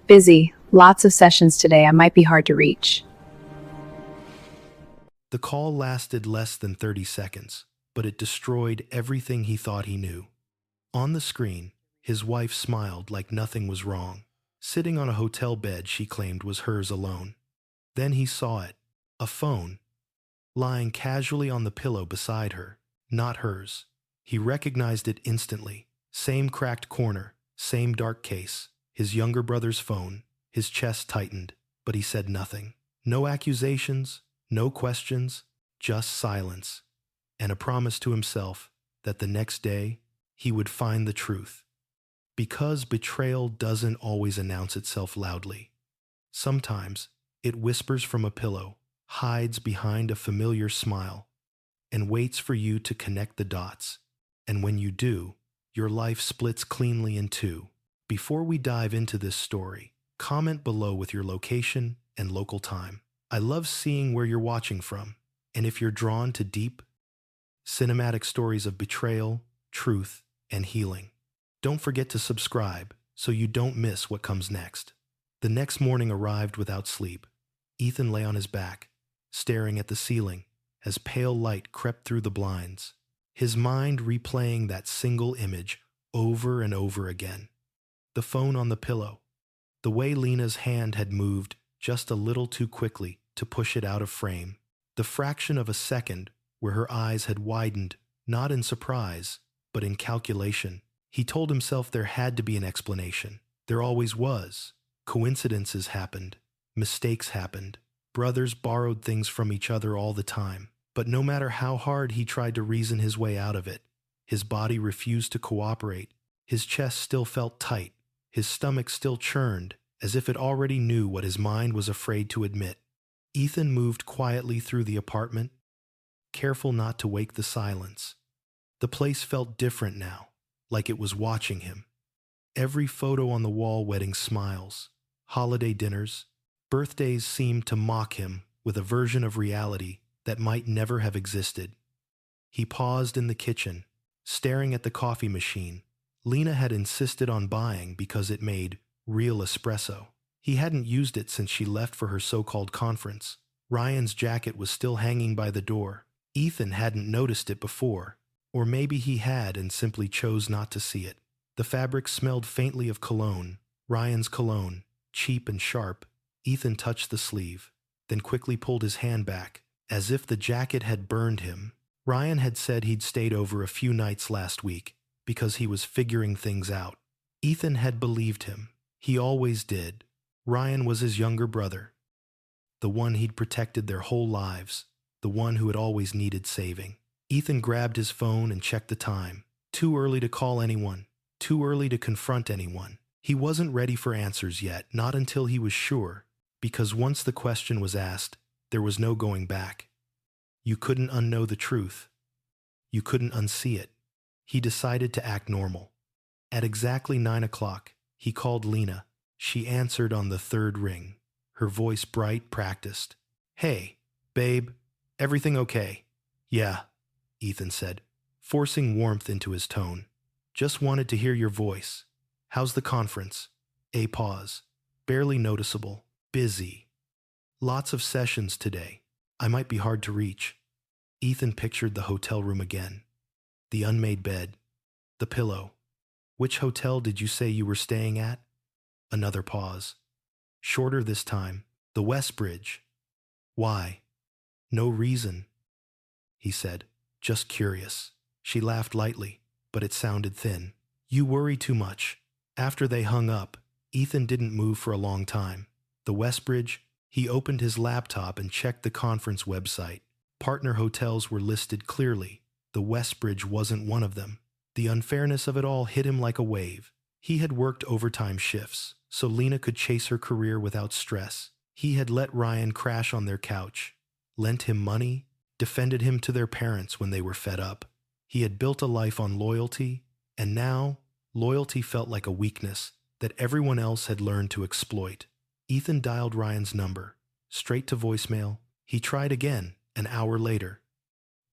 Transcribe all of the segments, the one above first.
Busy. Lots of sessions today. I might be hard to reach. The call lasted less than 30 seconds, but it destroyed everything he thought he knew. On the screen, his wife smiled like nothing was wrong. Sitting on a hotel bed she claimed was hers alone. Then he saw it, a phone, lying casually on the pillow beside her, not hers. He recognized it instantly. Same cracked corner, same dark case, his younger brother's phone. His chest tightened, but he said nothing. No accusations, no questions, just silence, and a promise to himself that the next day he would find the truth. Because betrayal doesn't always announce itself loudly. Sometimes it whispers from a pillow, hides behind a familiar smile, and waits for you to connect the dots. And when you do, your life splits cleanly in two. Before we dive into this story, comment below with your location and local time. I love seeing where you're watching from, and if you're drawn to deep, cinematic stories of betrayal, truth, and healing, don't forget to subscribe so you don't miss what comes next. The next morning arrived without sleep. Ethan lay on his back, staring at the ceiling as pale light crept through the blinds, his mind replaying that single image over and over again. The phone on the pillow, the way Lena's hand had moved just a little too quickly to push it out of frame, the fraction of a second where her eyes had widened, not in surprise, but in calculation. He told himself there had to be an explanation. There always was. Coincidences happened. Mistakes happened. Brothers borrowed things from each other all the time. But no matter how hard he tried to reason his way out of it, his body refused to cooperate. His chest still felt tight. His stomach still churned, as if it already knew what his mind was afraid to admit. Ethan moved quietly through the apartment, careful not to wake the silence. The place felt different now, like it was watching him. Every photo on the wall wedding smiles, holiday dinners, birthdays seemed to mock him with a version of reality that might never have existed. He paused in the kitchen, staring at the coffee machine Lena had insisted on buying because it made real espresso. He hadn't used it since she left for her so-called conference. Ryan's jacket was still hanging by the door. Ethan hadn't noticed it before, or maybe he had and simply chose not to see it. The fabric smelled faintly of cologne, Ryan's cologne, cheap and sharp. Ethan touched the sleeve, then quickly pulled his hand back, as if the jacket had burned him. Ryan had said he'd stayed over a few nights last week because he was figuring things out. Ethan had believed him. He always did. Ryan was his younger brother, the one he'd protected their whole lives, the one who had always needed saving. Ethan grabbed his phone and checked the time. Too early to call anyone, too early to confront anyone. He wasn't ready for answers yet, not until he was sure, because once the question was asked, there was no going back. You couldn't unknow the truth. You couldn't unsee it. He decided to act normal. At exactly 9 o'clock, he called Lena. She answered on the third ring, her voice bright, practiced. "Hey, babe, everything okay?" "Yeah," Ethan said, forcing warmth into his tone. "Just wanted to hear your voice. How's the conference?" A pause. Barely noticeable. Busy. Lots of sessions today. I might be hard to reach. Ethan pictured the hotel room again. The unmade bed. The pillow. "Which hotel did you say you were staying at?" Another pause. Shorter this time. "The West Bridge." "Why?" "No reason," he said. "Just curious." She laughed lightly, but it sounded thin. "You worry too much." After they hung up, Ethan didn't move for a long time. The West Bridge. He opened his laptop and checked the conference website. Partner hotels were listed clearly. The West Bridge wasn't one of them. The unfairness of it all hit him like a wave. He had worked overtime shifts, so Lena could chase her career without stress. He had let Ryan crash on their couch, lent him money, defended him to their parents when they were fed up. He had built a life on loyalty, and now loyalty felt like a weakness that everyone else had learned to exploit. Ethan dialed Ryan's number, straight to voicemail. He tried again, an hour later.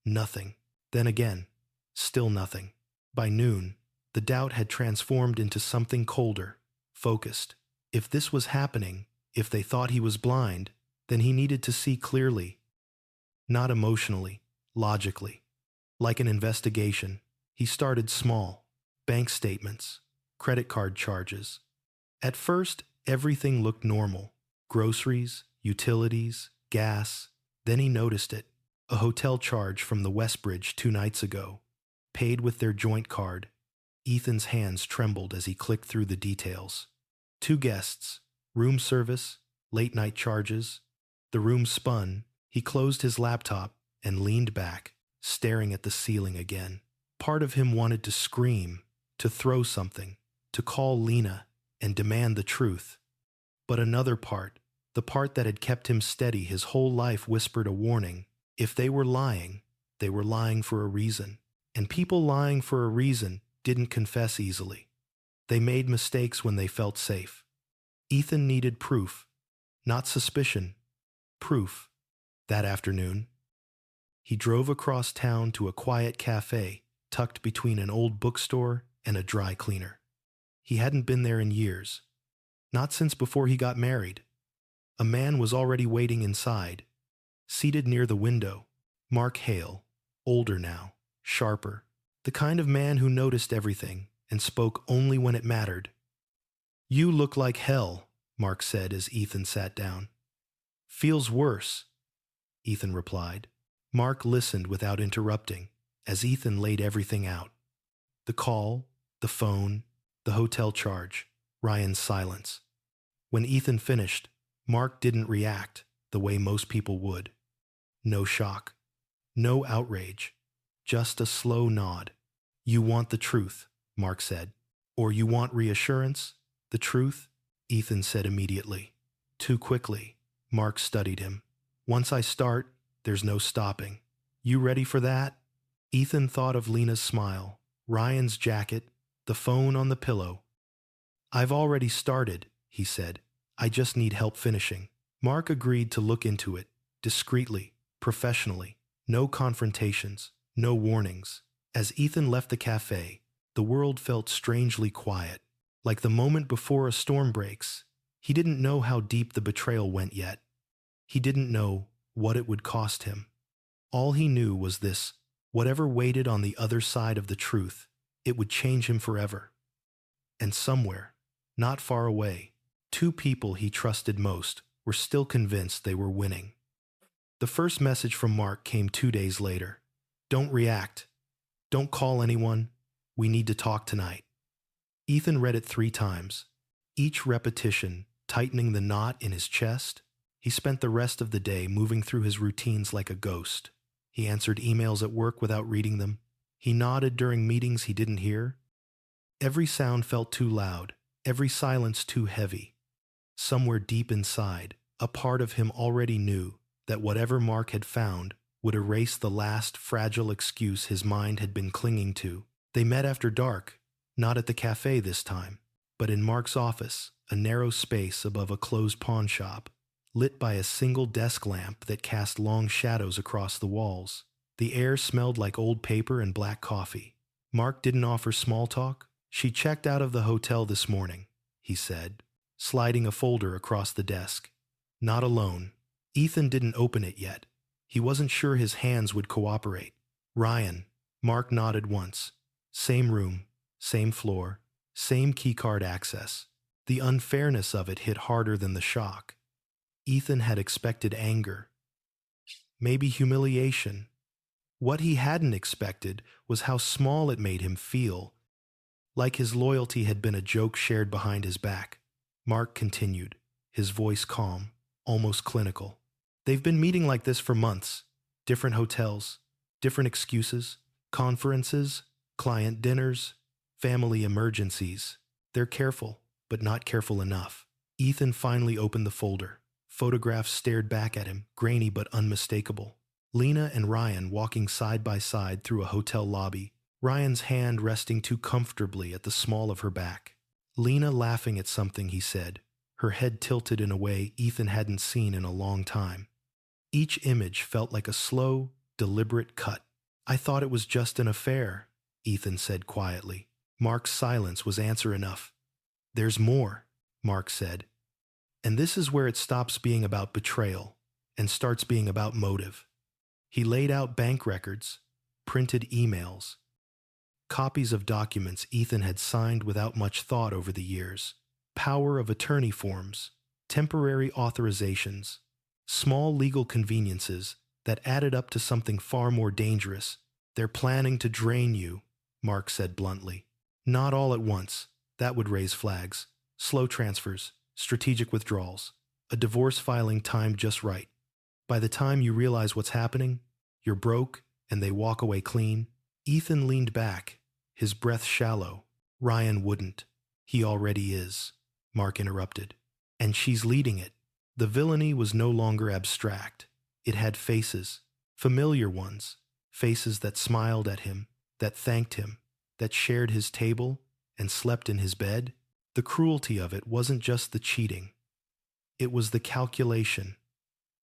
Nothing. Then again. Still nothing. By noon, the doubt had transformed into something colder, focused. If this was happening, if they thought he was blind, then he needed to see clearly, not emotionally, logically. Like an investigation, he started small. Bank statements, credit card charges. At first, everything looked normal. Groceries, utilities, gas. Then he noticed it. A hotel charge from the Westbridge 2 nights ago. Paid with their joint card. Ethan's hands trembled as he clicked through the details. 2 guests, room service, late night charges. The room spun. He closed his laptop and leaned back, staring at the ceiling again. Part of him wanted to scream, to throw something, to call Lena and demand the truth. But another part, the part that had kept him steady his whole life, whispered a warning. If they were lying for a reason. And people lying for a reason didn't confess easily. They made mistakes when they felt safe. Ethan needed proof, not suspicion. Proof. That afternoon, he drove across town to a quiet cafe tucked between an old bookstore and a dry cleaner. He hadn't been there in years, not since before he got married. A man was already waiting inside, seated near the window. Mark Hale, older now, sharper, the kind of man who noticed everything and spoke only when it mattered. "You look like hell," Mark said as Ethan sat down. "Feels worse," Ethan replied. Mark listened without interrupting as Ethan laid everything out. The call, the phone, the hotel charge, Ryan's silence. When Ethan finished, Mark didn't react the way most people would. No shock, no outrage, just a slow nod. "You want the truth," Mark said. "Or you want reassurance?" "The truth," Ethan said immediately. Too quickly, Mark studied him. "Once I start, there's no stopping. You ready for that?" Ethan thought of Lena's smile, Ryan's jacket, the phone on the pillow. "I've already started," he said. "I just need help finishing." Mark agreed to look into it, discreetly, professionally. No confrontations, no warnings. As Ethan left the cafe, the world felt strangely quiet, like the moment before a storm breaks. He didn't know how deep the betrayal went yet. He didn't know what it would cost him. All he knew was this: whatever waited on the other side of the truth, it would change him forever. And somewhere, not far away, 2 people he trusted most were still convinced they were winning. The first message from Mark came 2 days later. "Don't react. Don't call anyone. We need to talk tonight." Ethan read it 3 times, each repetition tightening the knot in his chest. He spent the rest of the day moving through his routines like a ghost. He answered emails at work without reading them. He nodded during meetings he didn't hear. Every sound felt too loud, every silence too heavy. Somewhere deep inside, a part of him already knew that whatever Mark had found would erase the last fragile excuse his mind had been clinging to. They met after dark, not at the cafe this time, but in Mark's office, a narrow space above a closed pawn shop, lit by a single desk lamp that cast long shadows across the walls. The air smelled like old paper and black coffee. Mark didn't offer small talk. "She checked out of the hotel this morning," he said, sliding a folder across the desk. "Not alone." Ethan didn't open it yet. He wasn't sure his hands would cooperate. "Ryan." Mark nodded once. Same room, same floor, same keycard access. The unfairness of it hit harder than the shock. Ethan had expected anger, maybe humiliation. What he hadn't expected was how small it made him feel, like his loyalty had been a joke shared behind his back. Mark continued, his voice calm, almost clinical. "They've been meeting like this for months. Different hotels, different excuses, conferences, client dinners, family emergencies. They're careful, but not careful enough." Ethan finally opened the folder. Photographs stared back at him, grainy but unmistakable. Lena and Ryan walking side by side through a hotel lobby, Ryan's hand resting too comfortably at the small of her back. Lena laughing at something he said, her head tilted in a way Ethan hadn't seen in a long time. Each image felt like a slow, deliberate cut. "I thought it was just an affair," Ethan said quietly. Mark's silence was answer enough. "There's more." Mark said. And this is where it stops being about betrayal and starts being about motive. He laid out bank records, printed emails, copies of documents Ethan had signed without much thought over the years, power of attorney forms, temporary authorizations, small legal conveniences that added up to something far more dangerous. They're planning to drain you, Mark said bluntly. Not all at once. That would raise flags. Slow transfers, strategic withdrawals, a divorce filing timed just right. By the time you realize what's happening, you're broke and they walk away clean. Ethan leaned back, his breath shallow. Ryan wouldn't. He already is, Mark interrupted. And she's leading it. The villainy was no longer abstract. It had faces, familiar ones, faces that smiled at him, that thanked him, that shared his table and slept in his bed. The cruelty of it wasn't just the cheating. It was the calculation,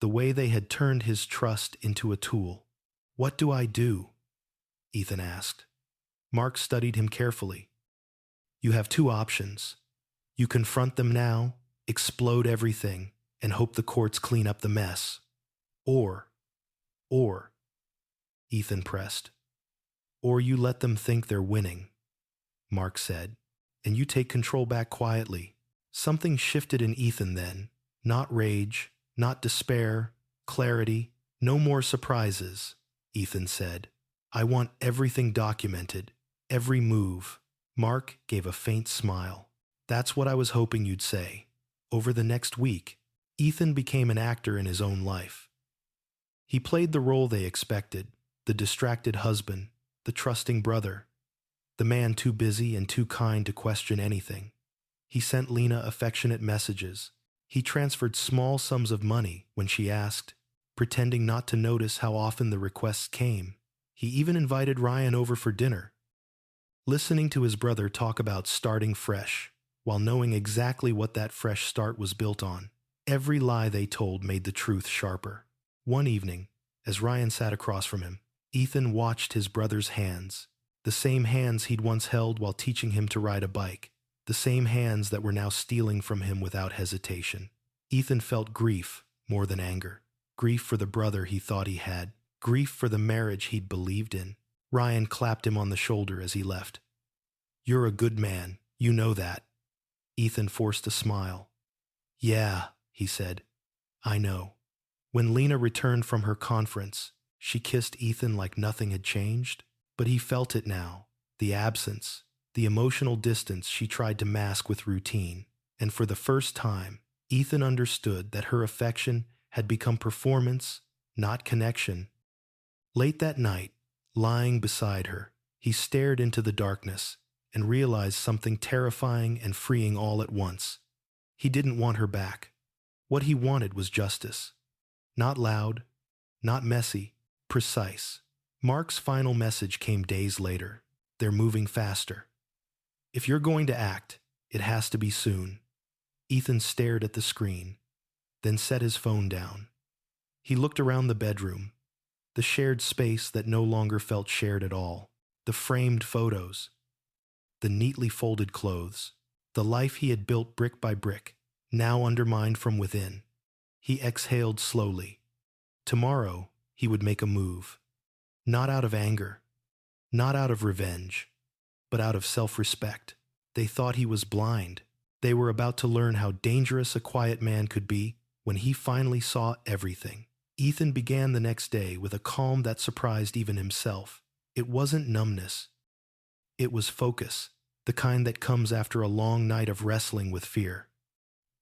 the way they had turned his trust into a tool. What do I do? Ethan asked. Mark studied him carefully. You have two options. You confront them now, explode everything, and hope the courts clean up the mess. Or, Ethan pressed. Or you let them think they're winning, Mark said, and you take control back quietly. Something shifted in Ethan then. Not rage, not despair, clarity. No more surprises, Ethan said. I want everything documented, every move. Mark gave a faint smile. That's what I was hoping you'd say. Over the next week, Ethan became an actor in his own life. He played the role they expected, the distracted husband, the trusting brother, the man too busy and too kind to question anything. He sent Lena affectionate messages. He transferred small sums of money when she asked, pretending not to notice how often the requests came. He even invited Ryan over for dinner. Listening to his brother talk about starting fresh, while knowing exactly what that fresh start was built on, every lie they told made the truth sharper. One evening, as Ryan sat across from him, Ethan watched his brother's hands, the same hands he'd once held while teaching him to ride a bike, the same hands that were now stealing from him without hesitation. Ethan felt grief more than anger, grief for the brother he thought he had, grief for the marriage he'd believed in. Ryan clapped him on the shoulder as he left. You're a good man, you know that. Ethan forced a smile. Yeah, he said. I know. When Lena returned from her conference, she kissed Ethan like nothing had changed, but he felt it now, the absence, the emotional distance she tried to mask with routine. And for the first time, Ethan understood that her affection had become performance, not connection. Late that night, lying beside her, he stared into the darkness and realized something terrifying and freeing all at once. He didn't want her back. What he wanted was justice. Not loud, not messy, precise. Mark's final message came days later. They're moving faster. If you're going to act, it has to be soon. Ethan stared at the screen, then set his phone down. He looked around the bedroom, the shared space that no longer felt shared at all, the framed photos, the neatly folded clothes, the life he had built brick by brick, now undermined from within. He exhaled slowly. Tomorrow, he would make a move. Not out of anger, not out of revenge, but out of self-respect. They thought he was blind. They were about to learn how dangerous a quiet man could be when he finally saw everything. Ethan began the next day with a calm that surprised even himself. It wasn't numbness. It was focus, the kind that comes after a long night of wrestling with fear.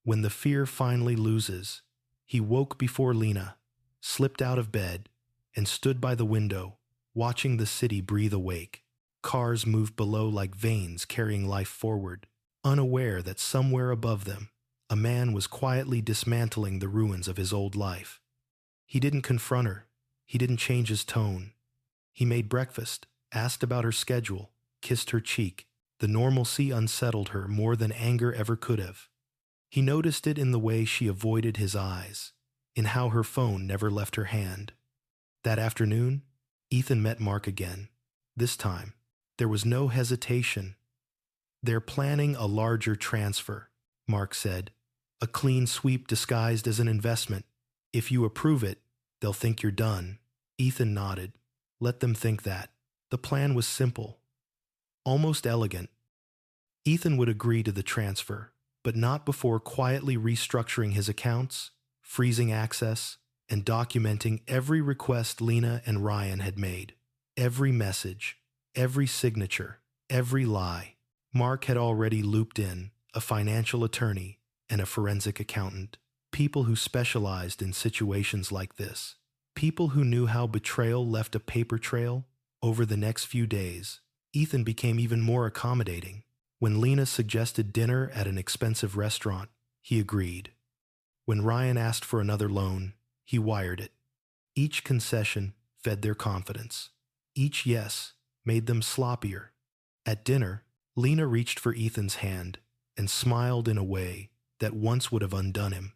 When the fear finally loses, he woke before Lena, slipped out of bed, and stood by the window, watching the city breathe awake. Cars moved below like veins carrying life forward, unaware that somewhere above them, a man was quietly dismantling the ruins of his old life. He didn't confront her. He didn't change his tone. He made breakfast, asked about her schedule, kissed her cheek. The normalcy unsettled her more than anger ever could have. He noticed it in the way she avoided his eyes, in how her phone never left her hand. That afternoon, Ethan met Mark again. This time, there was no hesitation. They're planning a larger transfer, Mark said. A clean sweep disguised as an investment. If you approve it, they'll think you're done. Ethan nodded. Let them think that. The plan was simple, almost elegant. Ethan would agree to the transfer, but not before quietly restructuring his accounts, freezing access, and documenting every request Lena and Ryan had made. Every message, every signature, every lie. Mark had already looped in a financial attorney and a forensic accountant, people who specialized in situations like this, people who knew how betrayal left a paper trail. Over the next few days, Ethan became even more accommodating. When Lena suggested dinner at an expensive restaurant, he agreed. When Ryan asked for another loan, he wired it. Each concession fed their confidence. Each yes made them sloppier. At dinner, Lena reached for Ethan's hand and smiled in a way that once would have undone him.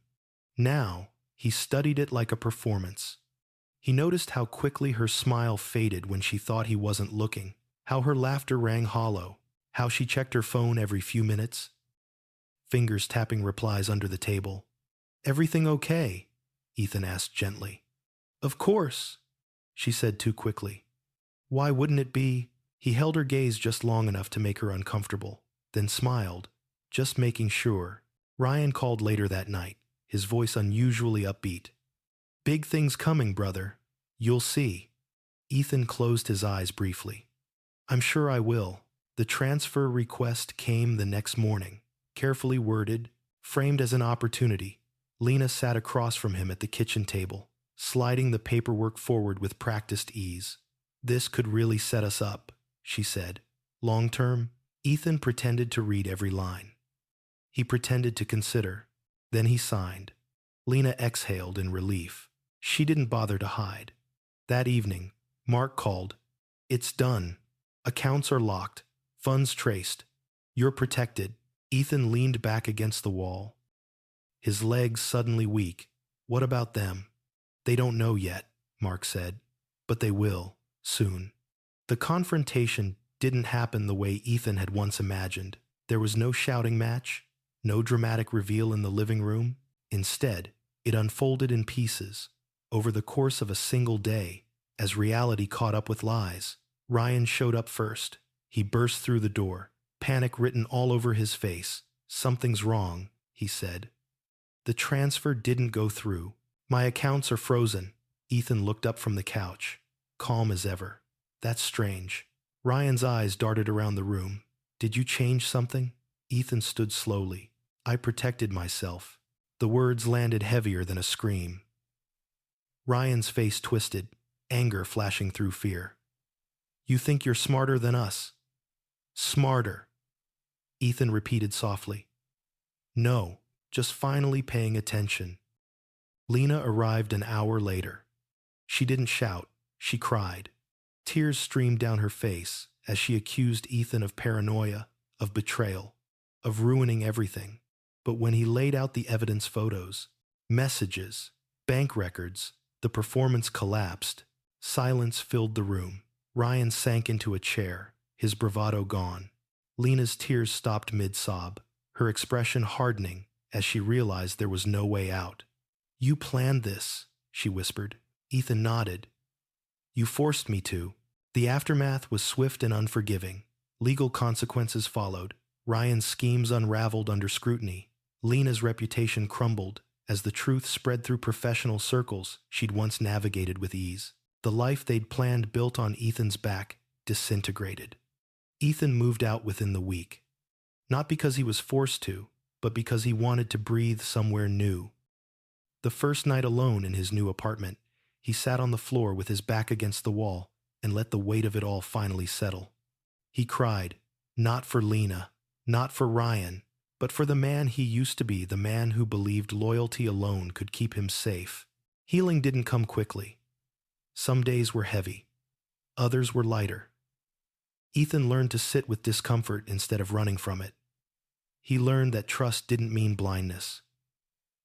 Now, he studied it like a performance. He noticed how quickly her smile faded when she thought he wasn't looking, how her laughter rang hollow, how she checked her phone every few minutes, fingers tapping replies under the table. "Everything okay?" Ethan asked gently. "Of course," she said too quickly. "Why wouldn't it be?" He held her gaze just long enough to make her uncomfortable, then smiled, just making sure. Ryan called later that night, his voice unusually upbeat. "Big things coming, brother. You'll see." Ethan closed his eyes briefly. "I'm sure I will." The transfer request came the next morning, carefully worded, framed as an opportunity. Lena sat across from him at the kitchen table, sliding the paperwork forward with practiced ease. "This could really set us up," she said. "Long term." Ethan pretended to read every line. He pretended to consider. Then he signed. Lena exhaled in relief. She didn't bother to hide. That evening, Mark called. "It's done. Accounts are locked. Funds traced. You're protected." Ethan leaned back against the wall, his legs suddenly weak. "What about them?" "They don't know yet," Mark said. "But they will, soon." The confrontation didn't happen the way Ethan had once imagined. There was no shouting match, no dramatic reveal in the living room. Instead, it unfolded in pieces, over the course of a single day, as reality caught up with lies. Ryan showed up first. He burst through the door, panic written all over his face. "Something's wrong," he said. "The transfer didn't go through. My accounts are frozen." Ethan looked up from the couch, calm as ever. "That's strange." Ryan's eyes darted around the room. "Did you change something?" Ethan stood slowly. "I protected myself." The words landed heavier than a scream. Ryan's face twisted, anger flashing through fear. "You think you're smarter than us?" "Smarter," Ethan repeated softly. "No, just finally paying attention." Lena arrived an hour later. She didn't shout, she cried. Tears streamed down her face as she accused Ethan of paranoia, of betrayal, of ruining everything. But when he laid out the evidence photos, messages, bank records, the performance collapsed. Silence filled the room. Ryan sank into a chair, his bravado gone. Lena's tears stopped mid-sob, her expression hardening as she realized there was no way out. "You planned this," she whispered. Ethan nodded. "You forced me to." The aftermath was swift and unforgiving. Legal consequences followed. Ryan's schemes unraveled under scrutiny. Lena's reputation crumbled as the truth spread through professional circles she'd once navigated with ease. The life they'd planned built on Ethan's back disintegrated. Ethan moved out within the week. Not because he was forced to, but because he wanted to breathe somewhere new. The first night alone in his new apartment, he sat on the floor with his back against the wall and let the weight of it all finally settle. He cried, not for Lena, not for Ryan, but for the man he used to be, the man who believed loyalty alone could keep him safe. Healing didn't come quickly. Some days were heavy. Others were lighter. Ethan learned to sit with discomfort instead of running from it. He learned that trust didn't mean blindness.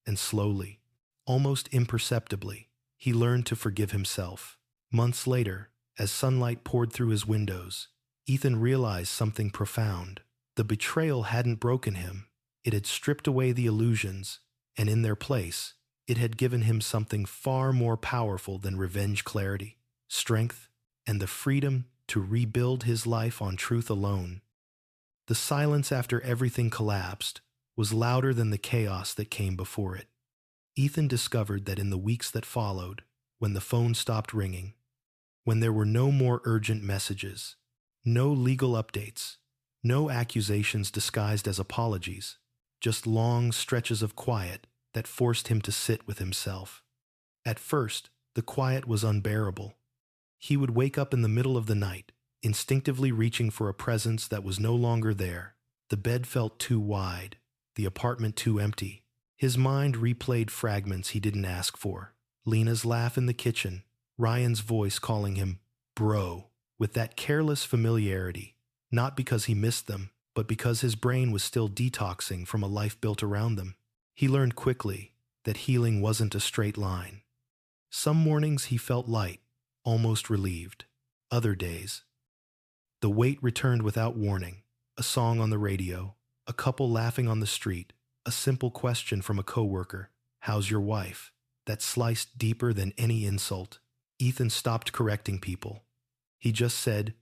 And slowly, almost imperceptibly, he learned to forgive himself. Months later, as sunlight poured through his windows, Ethan realized something profound. The betrayal hadn't broken him. It had stripped away the illusions, and in their place, it had given him something far more powerful than revenge: clarity, strength, and the freedom to rebuild his life on truth alone. The silence after everything collapsed was louder than the chaos that came before it. Ethan discovered that in the weeks that followed, when the phone stopped ringing, when there were no more urgent messages, no legal updates, no accusations disguised as apologies, just long stretches of quiet that forced him to sit with himself. At first, the quiet was unbearable. He would wake up in the middle of the night, instinctively reaching for a presence that was no longer there. The bed felt too wide, the apartment too empty. His mind replayed fragments he didn't ask for. Lena's laugh in the kitchen, Ryan's voice calling him bro, with that careless familiarity, not because he missed them, but because his brain was still detoxing from a life built around them. He learned quickly that healing wasn't a straight line. Some mornings he felt light, almost relieved. Other days, the weight returned without warning. A song on the radio, a couple laughing on the street, a simple question from a coworker, "How's your wife?" that sliced deeper than any insult. Ethan stopped correcting people. He just said,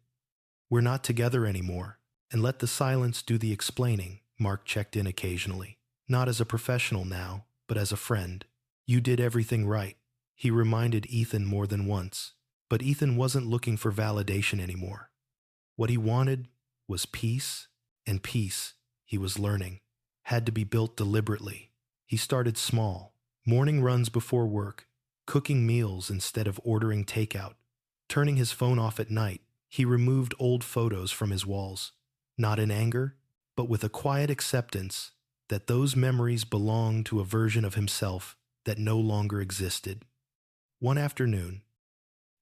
"We're not together anymore," and let the silence do the explaining. Mark checked in occasionally, not as a professional now, but as a friend. "You did everything right," he reminded Ethan more than once. But Ethan wasn't looking for validation anymore. What he wanted was peace, and peace, he was learning, had to be built deliberately. He started small, morning runs before work, cooking meals instead of ordering takeout. Turning his phone off at night, he removed old photos from his walls, not in anger, but with a quiet acceptance that those memories belonged to a version of himself that no longer existed. One afternoon,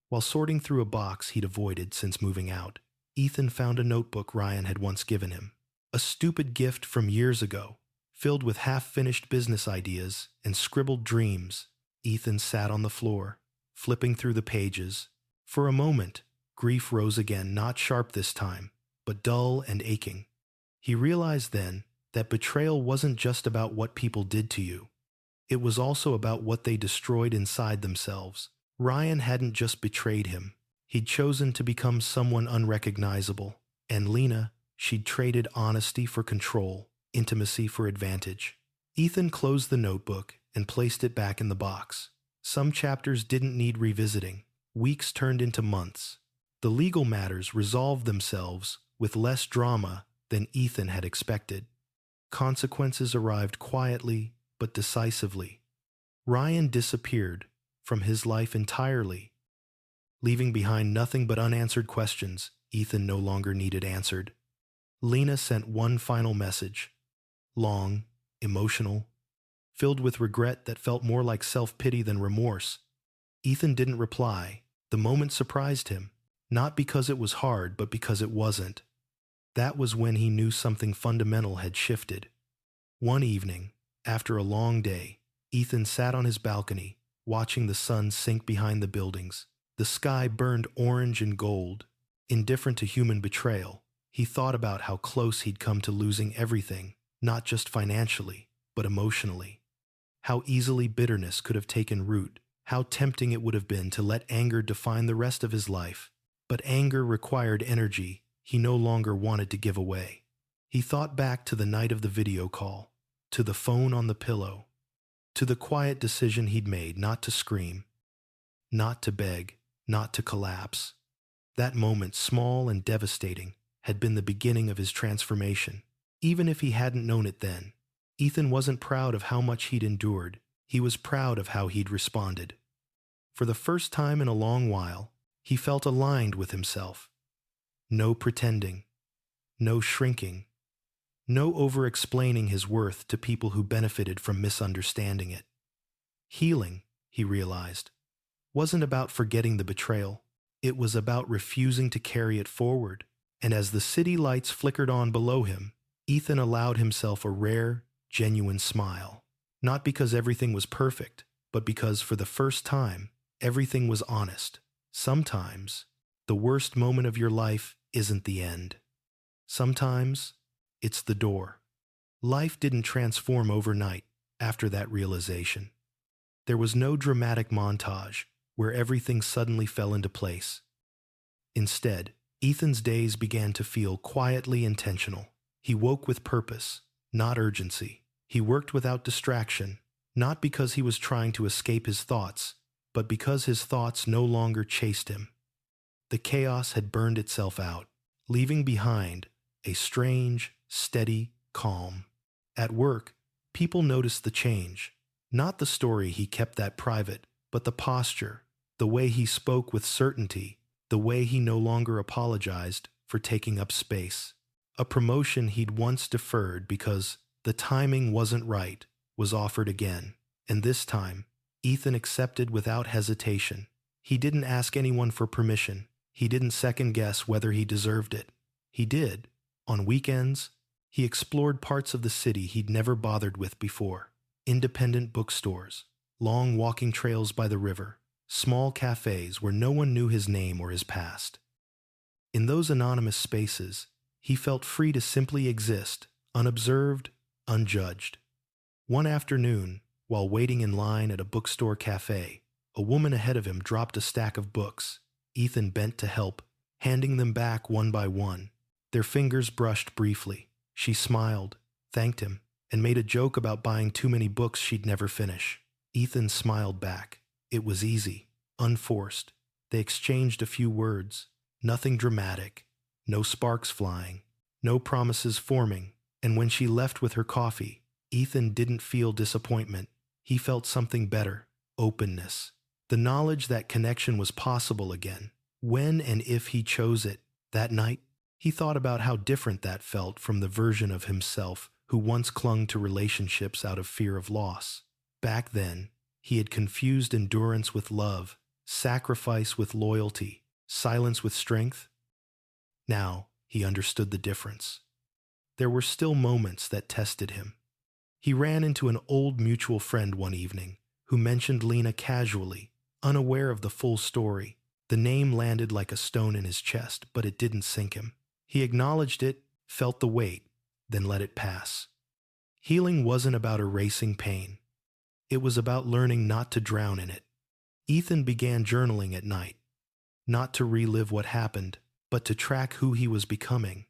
while sorting through a box he'd avoided since moving out, Ethan found a notebook Ryan had once given him. A stupid gift from years ago, filled with half-finished business ideas and scribbled dreams. Ethan sat on the floor, flipping through the pages. For a moment, grief rose again, not sharp this time, but dull and aching. He realized then that betrayal wasn't just about what people did to you. It was also about what they destroyed inside themselves. Ryan hadn't just betrayed him. He'd chosen to become someone unrecognizable. And Lena, she'd traded honesty for control, intimacy for advantage. Ethan closed the notebook and placed it back in the box. Some chapters didn't need revisiting. Weeks turned into months. The legal matters resolved themselves with less drama than Ethan had expected. Consequences arrived quietly but decisively. Ryan disappeared from his life entirely, leaving behind nothing but unanswered questions Ethan no longer needed answered. Lena sent one final message, long, emotional, filled with regret that felt more like self-pity than remorse. Ethan didn't reply. The moment surprised him, not because it was hard, but because it wasn't. That was when he knew something fundamental had shifted. One evening, after a long day, Ethan sat on his balcony, watching the sun sink behind the buildings. The sky burned orange and gold. Indifferent to human betrayal, he thought about how close he'd come to losing everything, not just financially, but emotionally. How easily bitterness could have taken root, how tempting it would have been to let anger define the rest of his life. But anger required energy he no longer wanted to give away. He thought back to the night of the video call, to the phone on the pillow, to the quiet decision he'd made not to scream, not to beg, not to collapse. That moment, small and devastating, had been the beginning of his transformation. Even if he hadn't known it then, Ethan wasn't proud of how much he'd endured. He was proud of how he'd responded. For the first time in a long while, he felt aligned with himself. No pretending, no shrinking, no over-explaining his worth to people who benefited from misunderstanding it. Healing, he realized, wasn't about forgetting the betrayal. It was about refusing to carry it forward. And as the city lights flickered on below him, Ethan allowed himself a rare, genuine smile. Not because everything was perfect, but because for the first time, everything was honest. Sometimes, the worst moment of your life isn't the end. Sometimes, it's the door. Life didn't transform overnight after that realization. There was no dramatic montage where everything suddenly fell into place. Instead, Ethan's days began to feel quietly intentional. He woke with purpose, not urgency. He worked without distraction, not because he was trying to escape his thoughts, but because his thoughts no longer chased him. The chaos had burned itself out, leaving behind a strange, steady calm. At work, people noticed the change. Not the story he kept that private, but the posture, the way he spoke with certainty, the way he no longer apologized for taking up space. A promotion he'd once deferred because the timing wasn't right was offered again, and this time, Ethan accepted without hesitation. He didn't ask anyone for permission. He didn't second-guess whether he deserved it. He did. On weekends, he explored parts of the city he'd never bothered with before. Independent bookstores, long walking trails by the river, small cafes where no one knew his name or his past. In those anonymous spaces, he felt free to simply exist, unobserved, unjudged. One afternoon, while waiting in line at a bookstore cafe, a woman ahead of him dropped a stack of books. Ethan bent to help, handing them back one by one. Their fingers brushed briefly. She smiled, thanked him, and made a joke about buying too many books she'd never finish. Ethan smiled back. It was easy, unforced. They exchanged a few words. Nothing dramatic, no sparks flying, no promises forming, and when she left with her coffee, Ethan didn't feel disappointment. He felt something better, openness. The knowledge that connection was possible again, when and if he chose it. That night, he thought about how different that felt from the version of himself who once clung to relationships out of fear of loss. Back then, he had confused endurance with love, sacrifice with loyalty, silence with strength. Now, he understood the difference. There were still moments that tested him. He ran into an old mutual friend one evening who mentioned Lena casually, unaware of the full story. The name landed like a stone in his chest, but it didn't sink him. He acknowledged it, felt the weight, then let it pass. Healing wasn't about erasing pain. It was about learning not to drown in it. Ethan began journaling at night, not to relive what happened, but to track who he was becoming.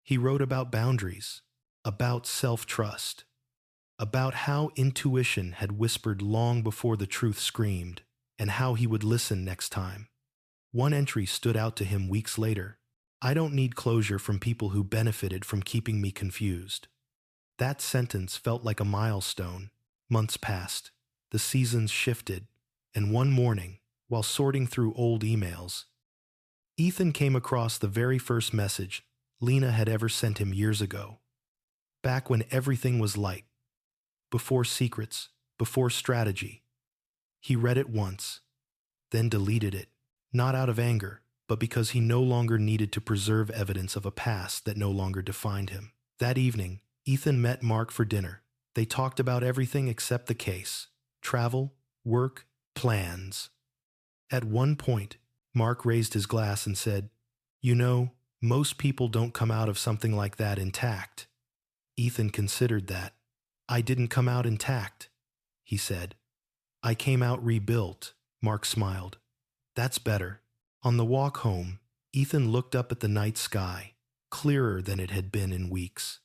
He wrote about boundaries, about self-trust, about how intuition had whispered long before the truth screamed, and how he would listen next time. One entry stood out to him weeks later. "I don't need closure from people who benefited from keeping me confused." That sentence felt like a milestone. Months passed, the seasons shifted, and one morning, while sorting through old emails, Ethan came across the very first message Lena had ever sent him years ago. Back when everything was light, before secrets, before strategy. He read it once, then deleted it, not out of anger, but because he no longer needed to preserve evidence of a past that no longer defined him. That evening, Ethan met Mark for dinner. They talked about everything except the case: travel, work, plans. At one point, Mark raised his glass and said, "You know, most people don't come out of something like that intact." Ethan considered that. "I didn't come out intact," he said. "I came out rebuilt." Mark smiled. "That's better." On the walk home, Ethan looked up at the night sky, clearer than it had been in weeks.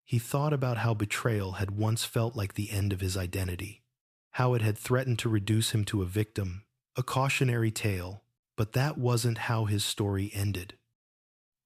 He thought about how betrayal had once felt like the end of his identity, how it had threatened to reduce him to a victim, a cautionary tale, but that wasn't how his story ended.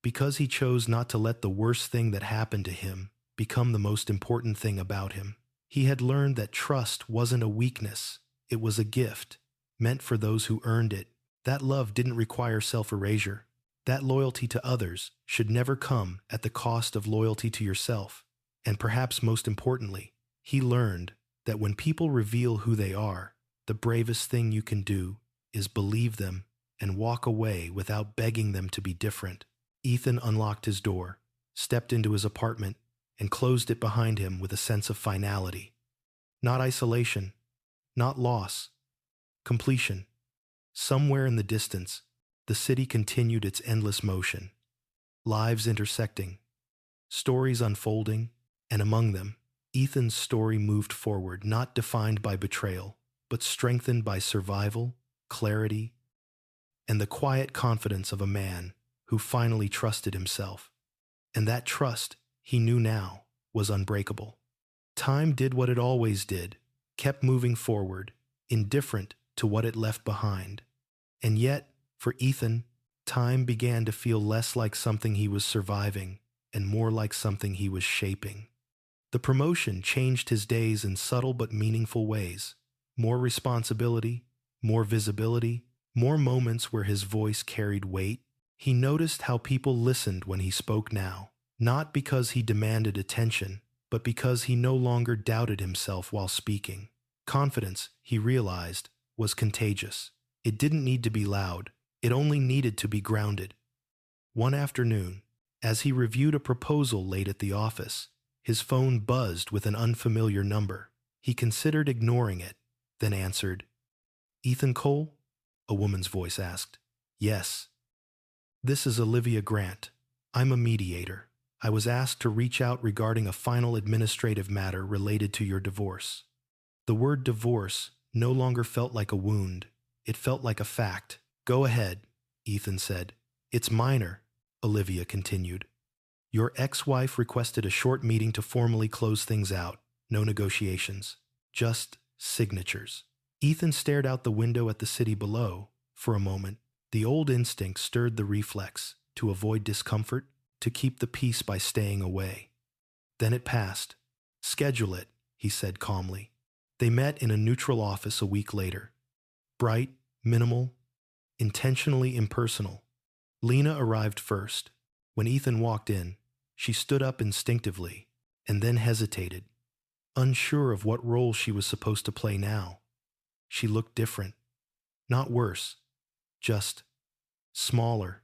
Because he chose not to let the worst thing that happened to him become the most important thing about him. He had learned that trust wasn't a weakness, it was a gift, meant for those who earned it. That love didn't require self-erasure. That loyalty to others should never come at the cost of loyalty to yourself. And perhaps most importantly, he learned that when people reveal who they are, the bravest thing you can do is believe them and walk away without begging them to be different. Ethan unlocked his door, stepped into his apartment, and closed it behind him with a sense of finality. Not isolation, not loss, completion. Somewhere in the distance, the city continued its endless motion. Lives intersecting, stories unfolding, And among them, Ethan's story moved forward, not defined by betrayal, but strengthened by survival, clarity, and the quiet confidence of a man who finally trusted himself. And that trust, he knew now, was unbreakable. Time did what it always did, kept moving forward, indifferent to what it left behind. And yet, for Ethan, time began to feel less like something he was surviving and more like something he was shaping. The promotion changed his days in subtle but meaningful ways. More responsibility, more visibility, more moments where his voice carried weight. He noticed how people listened when he spoke now, not because he demanded attention, but because he no longer doubted himself while speaking. Confidence, he realized, was contagious. It didn't need to be loud. It only needed to be grounded. One afternoon, as he reviewed a proposal late at the office, his phone buzzed with an unfamiliar number. He considered ignoring it, then answered. "Ethan Cole?" a woman's voice asked. "Yes." "This is Olivia Grant. I'm a mediator. I was asked to reach out regarding a final administrative matter related to your divorce." The word divorce no longer felt like a wound. It felt like a fact. "Go ahead," Ethan said. "It's minor," Olivia continued. "Your ex-wife requested a short meeting to formally close things out. No negotiations. Just signatures." Ethan stared out the window at the city below. For a moment, the old instinct stirred the reflex to avoid discomfort, to keep the peace by staying away. Then it passed. "Schedule it," he said calmly. They met in a neutral office a week later. Bright, minimal, intentionally impersonal. Lena arrived first. When Ethan walked in, she stood up instinctively and then hesitated, unsure of what role she was supposed to play now. She looked different. Not worse, just smaller,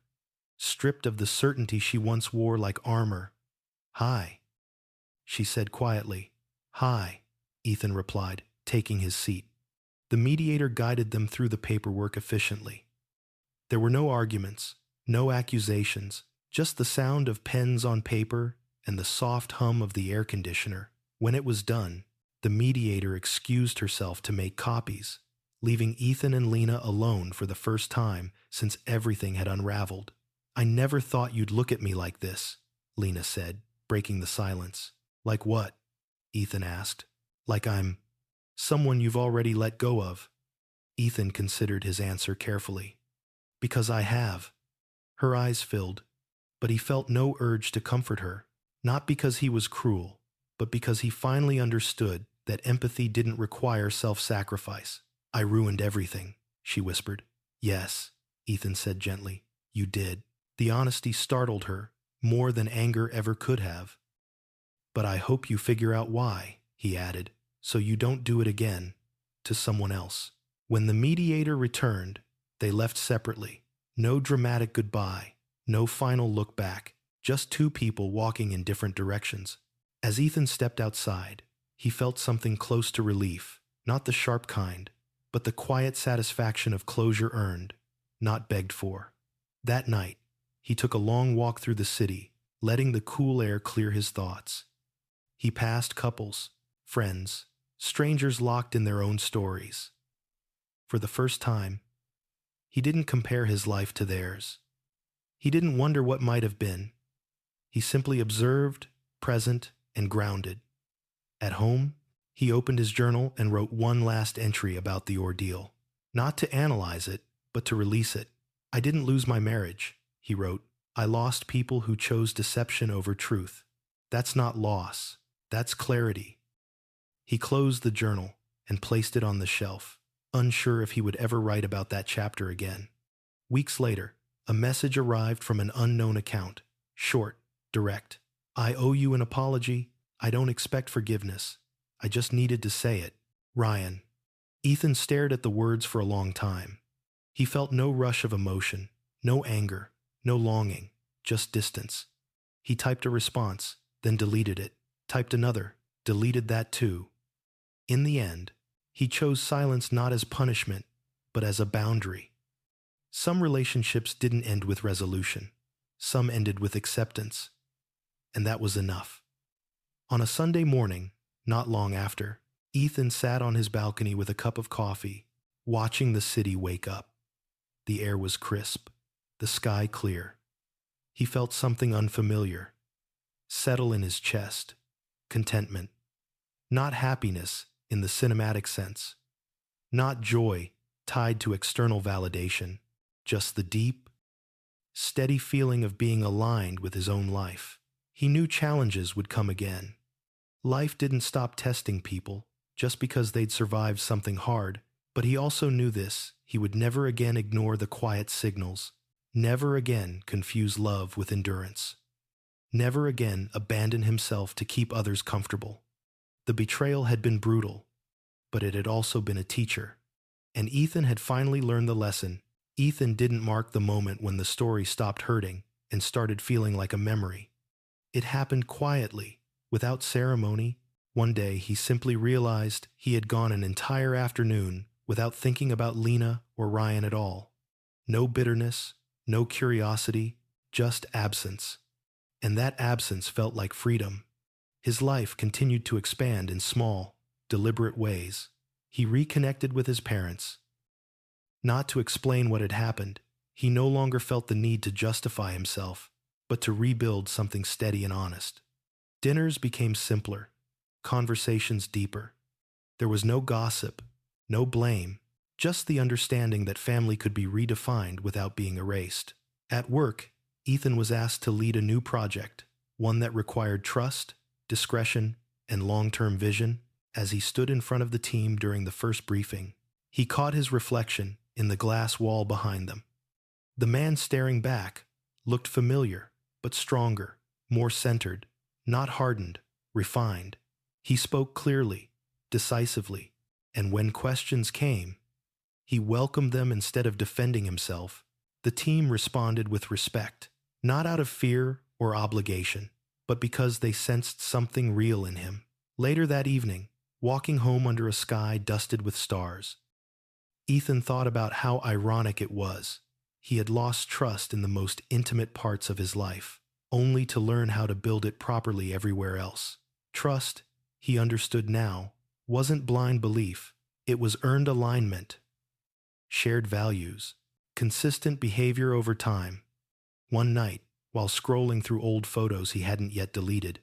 stripped of the certainty she once wore like armor. "Hi," she said quietly. "Hi," Ethan replied, taking his seat. The mediator guided them through the paperwork efficiently. There were no arguments, no accusations, just the sound of pens on paper and the soft hum of the air conditioner. When it was done, the mediator excused herself to make copies, leaving Ethan and Lena alone for the first time since everything had unraveled. "I never thought you'd look at me like this," Lena said, breaking the silence. "Like what?" Ethan asked. "Like I'm someone you've already let go of." Ethan considered his answer carefully. "Because I have." Her eyes filled, but he felt no urge to comfort her, not because he was cruel, but because he finally understood that empathy didn't require self-sacrifice. "I ruined everything," she whispered. "Yes," Ethan said gently. "You did." The honesty startled her, more than anger ever could have. "But I hope you figure out why," he added, "so you don't do it again, to someone else." When the mediator returned, they left separately. No dramatic goodbye, no final look back, just two people walking in different directions. As Ethan stepped outside, he felt something close to relief, not the sharp kind, but the quiet satisfaction of closure earned, not begged for. That night, he took a long walk through the city, letting the cool air clear his thoughts. He passed couples, friends, strangers locked in their own stories. For the first time, he didn't compare his life to theirs. He didn't wonder what might have been. He simply observed, present, and grounded. At home, he opened his journal and wrote one last entry about the ordeal. Not to analyze it, but to release it. "I didn't lose my marriage," he wrote. "I lost people who chose deception over truth. That's not loss. That's clarity." He closed the journal and placed it on the shelf, unsure if he would ever write about that chapter again. Weeks later, a message arrived from an unknown account. Short, direct. "I owe you an apology. I don't expect forgiveness. I just needed to say it. Ryan." Ethan stared at the words for a long time. He felt no rush of emotion, no anger, no longing, just distance. He typed a response, then deleted it. Typed another, deleted that too. In the end, he chose silence not as punishment, but as a boundary. Some relationships didn't end with resolution. Some ended with acceptance. And that was enough. On a Sunday morning, not long after, Ethan sat on his balcony with a cup of coffee, watching the city wake up. The air was crisp, the sky clear. He felt something unfamiliar settle in his chest, contentment. Not happiness in the cinematic sense, not joy tied to external validation, just the deep, steady feeling of being aligned with his own life. He knew challenges would come again. Life didn't stop testing people just because they'd survived something hard, but he also knew this: he would never again ignore the quiet signals, never again confuse love with endurance, never again abandon himself to keep others comfortable. The betrayal had been brutal, but it had also been a teacher. And Ethan had finally learned the lesson. Ethan didn't mark the moment when the story stopped hurting and started feeling like a memory. It happened quietly, without ceremony. One day he simply realized he had gone an entire afternoon without thinking about Lena or Ryan at all. No bitterness, no curiosity, just absence. And that absence felt like freedom. His life continued to expand in small, deliberate ways. He reconnected with his parents. Not to explain what had happened, he no longer felt the need to justify himself, but to rebuild something steady and honest. Dinners became simpler, conversations deeper. There was no gossip, no blame, just the understanding that family could be redefined without being erased. At work, Ethan was asked to lead a new project, one that required trust, discretion, and long-term vision. As he stood in front of the team during the first briefing, he caught his reflection in the glass wall behind them. The man staring back looked familiar, but stronger, more centered, not hardened, refined. He spoke clearly, decisively, and when questions came, he welcomed them instead of defending himself. The team responded with respect, not out of fear or obligation, but because they sensed something real in him. Later that evening, walking home under a sky dusted with stars, Ethan thought about how ironic it was. He had lost trust in the most intimate parts of his life, only to learn how to build it properly everywhere else. Trust, he understood now, wasn't blind belief. It was earned alignment, shared values, consistent behavior over time. One night, while scrolling through old photos he hadn't yet deleted,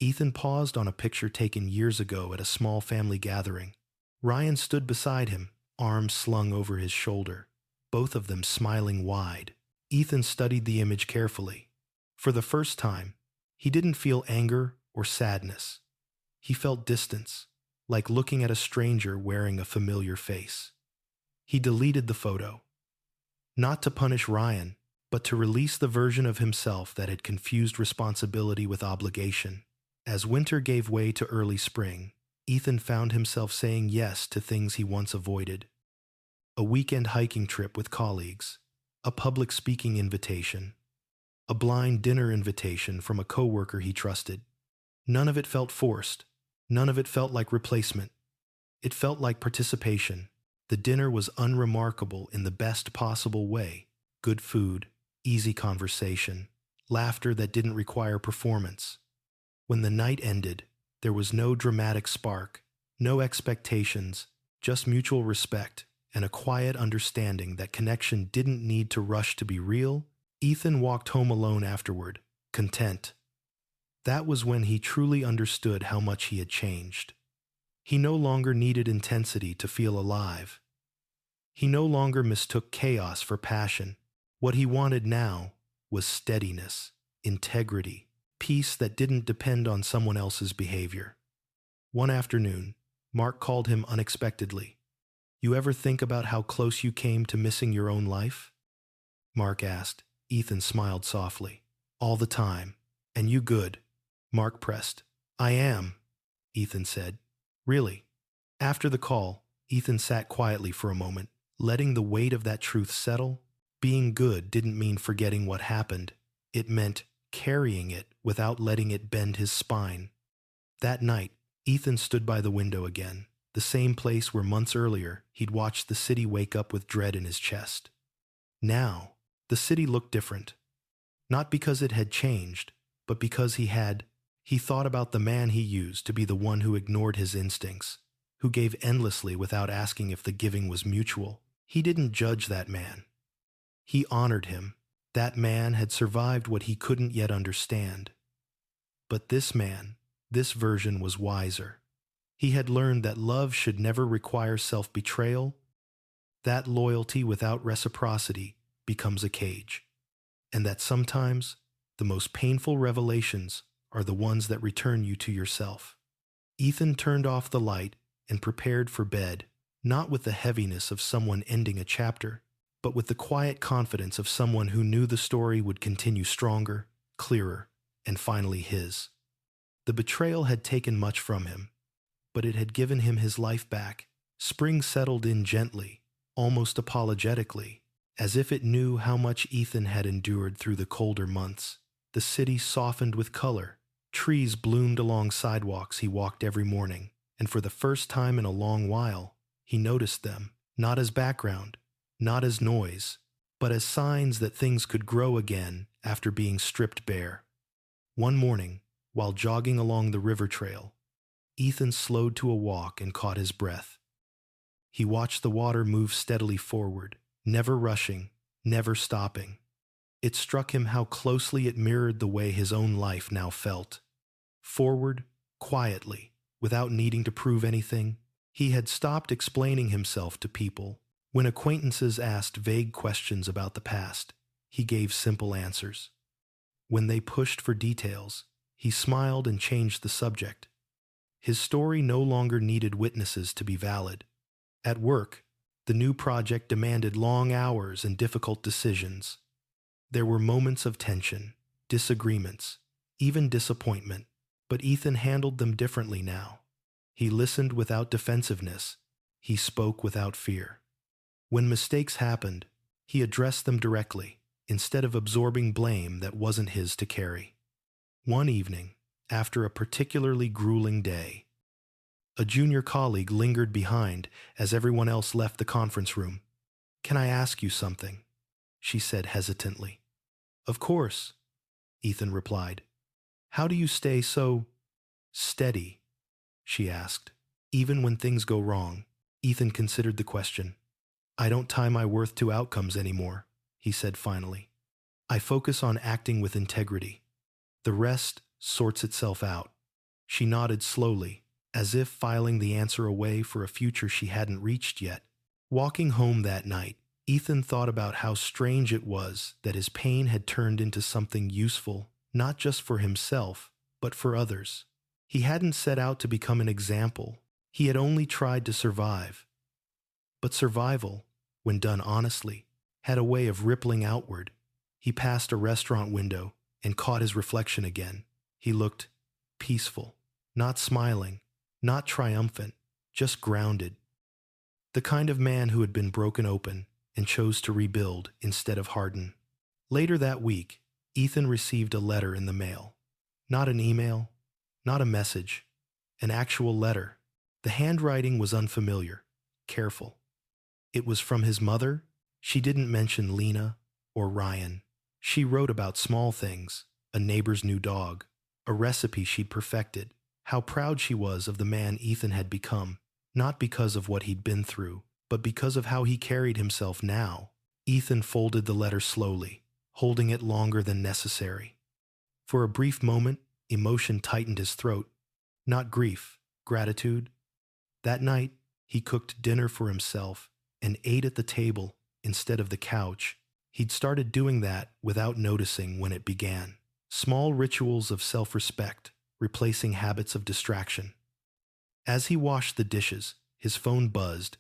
Ethan paused on a picture taken years ago at a small family gathering. Ryan stood beside him, arms slung over his shoulder, both of them smiling wide. Ethan studied the image carefully. For the first time, he didn't feel anger or sadness. He felt distance, like looking at a stranger wearing a familiar face. He deleted the photo, not to punish Ryan, but to release the version of himself that had confused responsibility with obligation. As winter gave way to early spring, Ethan found himself saying yes to things he once avoided. A weekend hiking trip with colleagues, a public speaking invitation, a blind dinner invitation from a coworker he trusted. None of it felt forced. None of it felt like replacement. It felt like participation. The dinner was unremarkable in the best possible way. Good food, easy conversation, laughter that didn't require performance. When the night ended, there was no dramatic spark, no expectations, just mutual respect and a quiet understanding that connection didn't need to rush to be real. Ethan walked home alone afterward, content. That was when he truly understood how much he had changed. He no longer needed intensity to feel alive. He no longer mistook chaos for passion. What he wanted now was steadiness, integrity, peace that didn't depend on someone else's behavior. One afternoon, Mark called him unexpectedly. "You ever think about how close you came to missing your own life?" Mark asked. Ethan smiled softly. "All the time. And you good?" Mark pressed. "I am," Ethan said. "Really?" After the call, Ethan sat quietly for a moment, letting the weight of that truth settle. Being good didn't mean forgetting what happened. It meant carrying it without letting it bend his spine. That night, Ethan stood by the window again, the same place where months earlier he'd watched the city wake up with dread in his chest. Now, the city looked different. Not because it had changed, but because he had He thought about the man he used to be the one who ignored his instincts, who gave endlessly without asking if the giving was mutual. He didn't judge that man. He honored him. That man had survived what he couldn't yet understand. But this man, this version was wiser. He had learned that love should never require self-betrayal, that loyalty without reciprocity becomes a cage, and that sometimes the most painful revelations are the ones that return you to yourself. Ethan turned off the light and prepared for bed, not with the heaviness of someone ending a chapter, but with the quiet confidence of someone who knew the story would continue stronger, clearer, and finally his. The betrayal had taken much from him, but it had given him his life back. Spring settled in gently, almost apologetically, as if it knew how much Ethan had endured through the colder months. The city softened with color. Trees bloomed along sidewalks he walked every morning, and for the first time in a long while, he noticed them, not as background, not as noise, but as signs that things could grow again after being stripped bare. One morning, while jogging along the river trail, Ethan slowed to a walk and caught his breath. He watched the water move steadily forward, never rushing, never stopping. It struck him how closely it mirrored the way his own life now felt. Forward, quietly, without needing to prove anything. He had stopped explaining himself to people. When acquaintances asked vague questions about the past, he gave simple answers. When they pushed for details, he smiled and changed the subject. His story no longer needed witnesses to be valid. At work, the new project demanded long hours and difficult decisions. There were moments of tension, disagreements, even disappointment, but Ethan handled them differently now. He listened without defensiveness. He spoke without fear. When mistakes happened, he addressed them directly, instead of absorbing blame that wasn't his to carry. One evening, after a particularly grueling day, a junior colleague lingered behind as everyone else left the conference room. "Can I ask you something?" she said hesitantly. "Of course," Ethan replied. "How do you stay so steady?" she asked. Even when things go wrong, Ethan considered the question. "I don't tie my worth to outcomes anymore," he said finally. "I focus on acting with integrity. The rest sorts itself out." She nodded slowly, as if filing the answer away for a future she hadn't reached yet. Walking home that night, Ethan thought about how strange it was that his pain had turned into something useful, not just for himself, but for others. He hadn't set out to become an example. He had only tried to survive. But survival, when done honestly, had a way of rippling outward. He passed a restaurant window and caught his reflection again. He looked peaceful, not smiling, not triumphant, just grounded. The kind of man who had been broken open and chose to rebuild instead of harden. Later that week, Ethan received a letter in the mail. Not an email, not a message, an actual letter. The handwriting was unfamiliar, careful. It was from his mother. She didn't mention Lena or Ryan. She wrote about small things, a neighbor's new dog, a recipe she'd perfected, how proud she was of the man Ethan had become, not because of what he'd been through, but because of how he carried himself now. Ethan folded the letter slowly, holding it longer than necessary. For a brief moment, emotion tightened his throat. Not grief, gratitude. That night, he cooked dinner for himself and ate at the table instead of the couch. He'd started doing that without noticing when it began. Small rituals of self-respect, replacing habits of distraction. As he washed the dishes, his phone buzzed.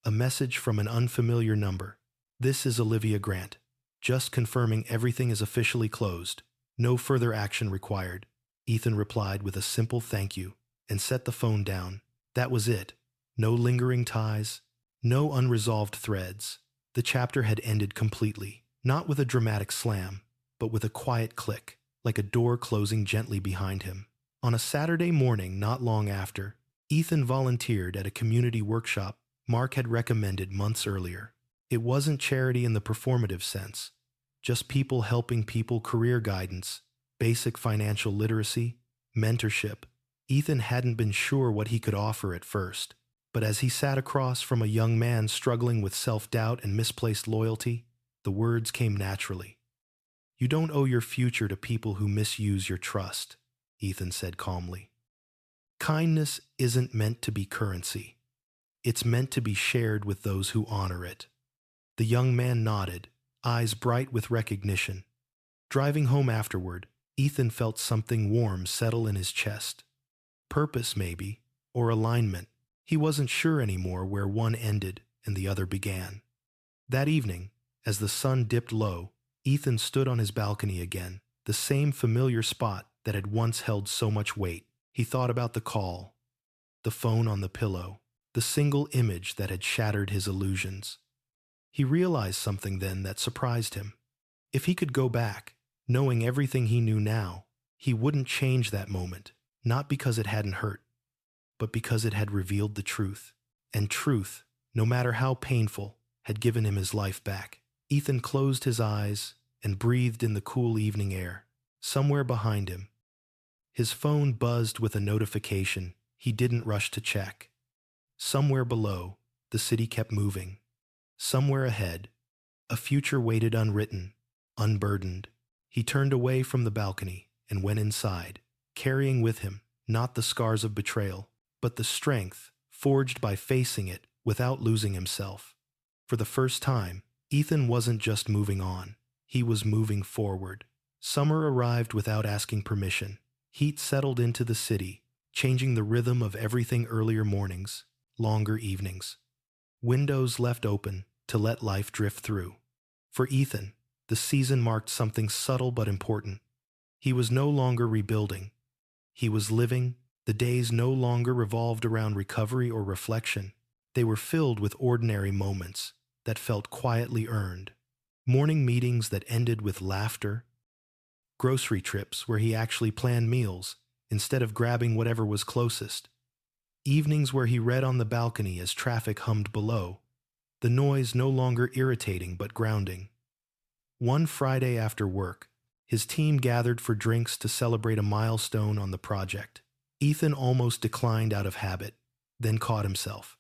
A message from an unfamiliar number. "This is Olivia Grant. Just confirming everything is officially closed. No further action required." Ethan replied with a simple thank you and set the phone down. That was it. No lingering ties, no unresolved threads. The chapter had ended completely, not with a dramatic slam, but with a quiet click, like a door closing gently behind him. On a Saturday morning not long after, Ethan volunteered at a community workshop Mark had recommended months earlier. It wasn't charity in the performative sense, just people helping people, career guidance, basic financial literacy. mentorship. Ethan hadn't been sure what he could offer at first, but as he sat across from a young man struggling with self-doubt and misplaced loyalty, the words came naturally. "You don't owe your future to people who misuse your trust," Ethan said calmly. "Kindness isn't meant to be currency. It's meant to be shared with those who honor it." The young man nodded, eyes bright with recognition. Driving home afterward, Ethan felt something warm settle in his chest. Purpose, maybe, or alignment. He wasn't sure anymore where one ended and the other began. That evening, as the sun dipped low, Ethan stood on his balcony again, the same familiar spot that had once held so much weight. He thought about the call, the phone on the pillow, the single image that had shattered his illusions. He realized something then that surprised him. If he could go back, knowing everything he knew now, he wouldn't change that moment, not because it hadn't hurt, but because it had revealed the truth. And truth, no matter how painful, had given him his life back. Ethan closed his eyes and breathed in the cool evening air. Somewhere behind him, his phone buzzed with a notification he didn't rush to check. Somewhere below, the city kept moving. Somewhere ahead, a future waited unwritten, unburdened. He turned away from the balcony and went inside, carrying with him not the scars of betrayal, but the strength forged by facing it without losing himself. For the first time, Ethan wasn't just moving on, he was moving forward. Summer arrived without asking permission. Heat settled into the city, changing the rhythm of everything: earlier mornings, longer evenings. Windows left open to let life drift through. For Ethan, the season marked something subtle but important. He was no longer rebuilding. He was living. The days no longer revolved around recovery or reflection. They were filled with ordinary moments that felt quietly earned. Morning meetings that ended with laughter. Grocery trips where he actually planned meals instead of grabbing whatever was closest. Evenings where he read on the balcony as traffic hummed below, the noise no longer irritating but grounding. One Friday after work, his team gathered for drinks to celebrate a milestone on the project. Ethan almost declined out of habit, then caught himself.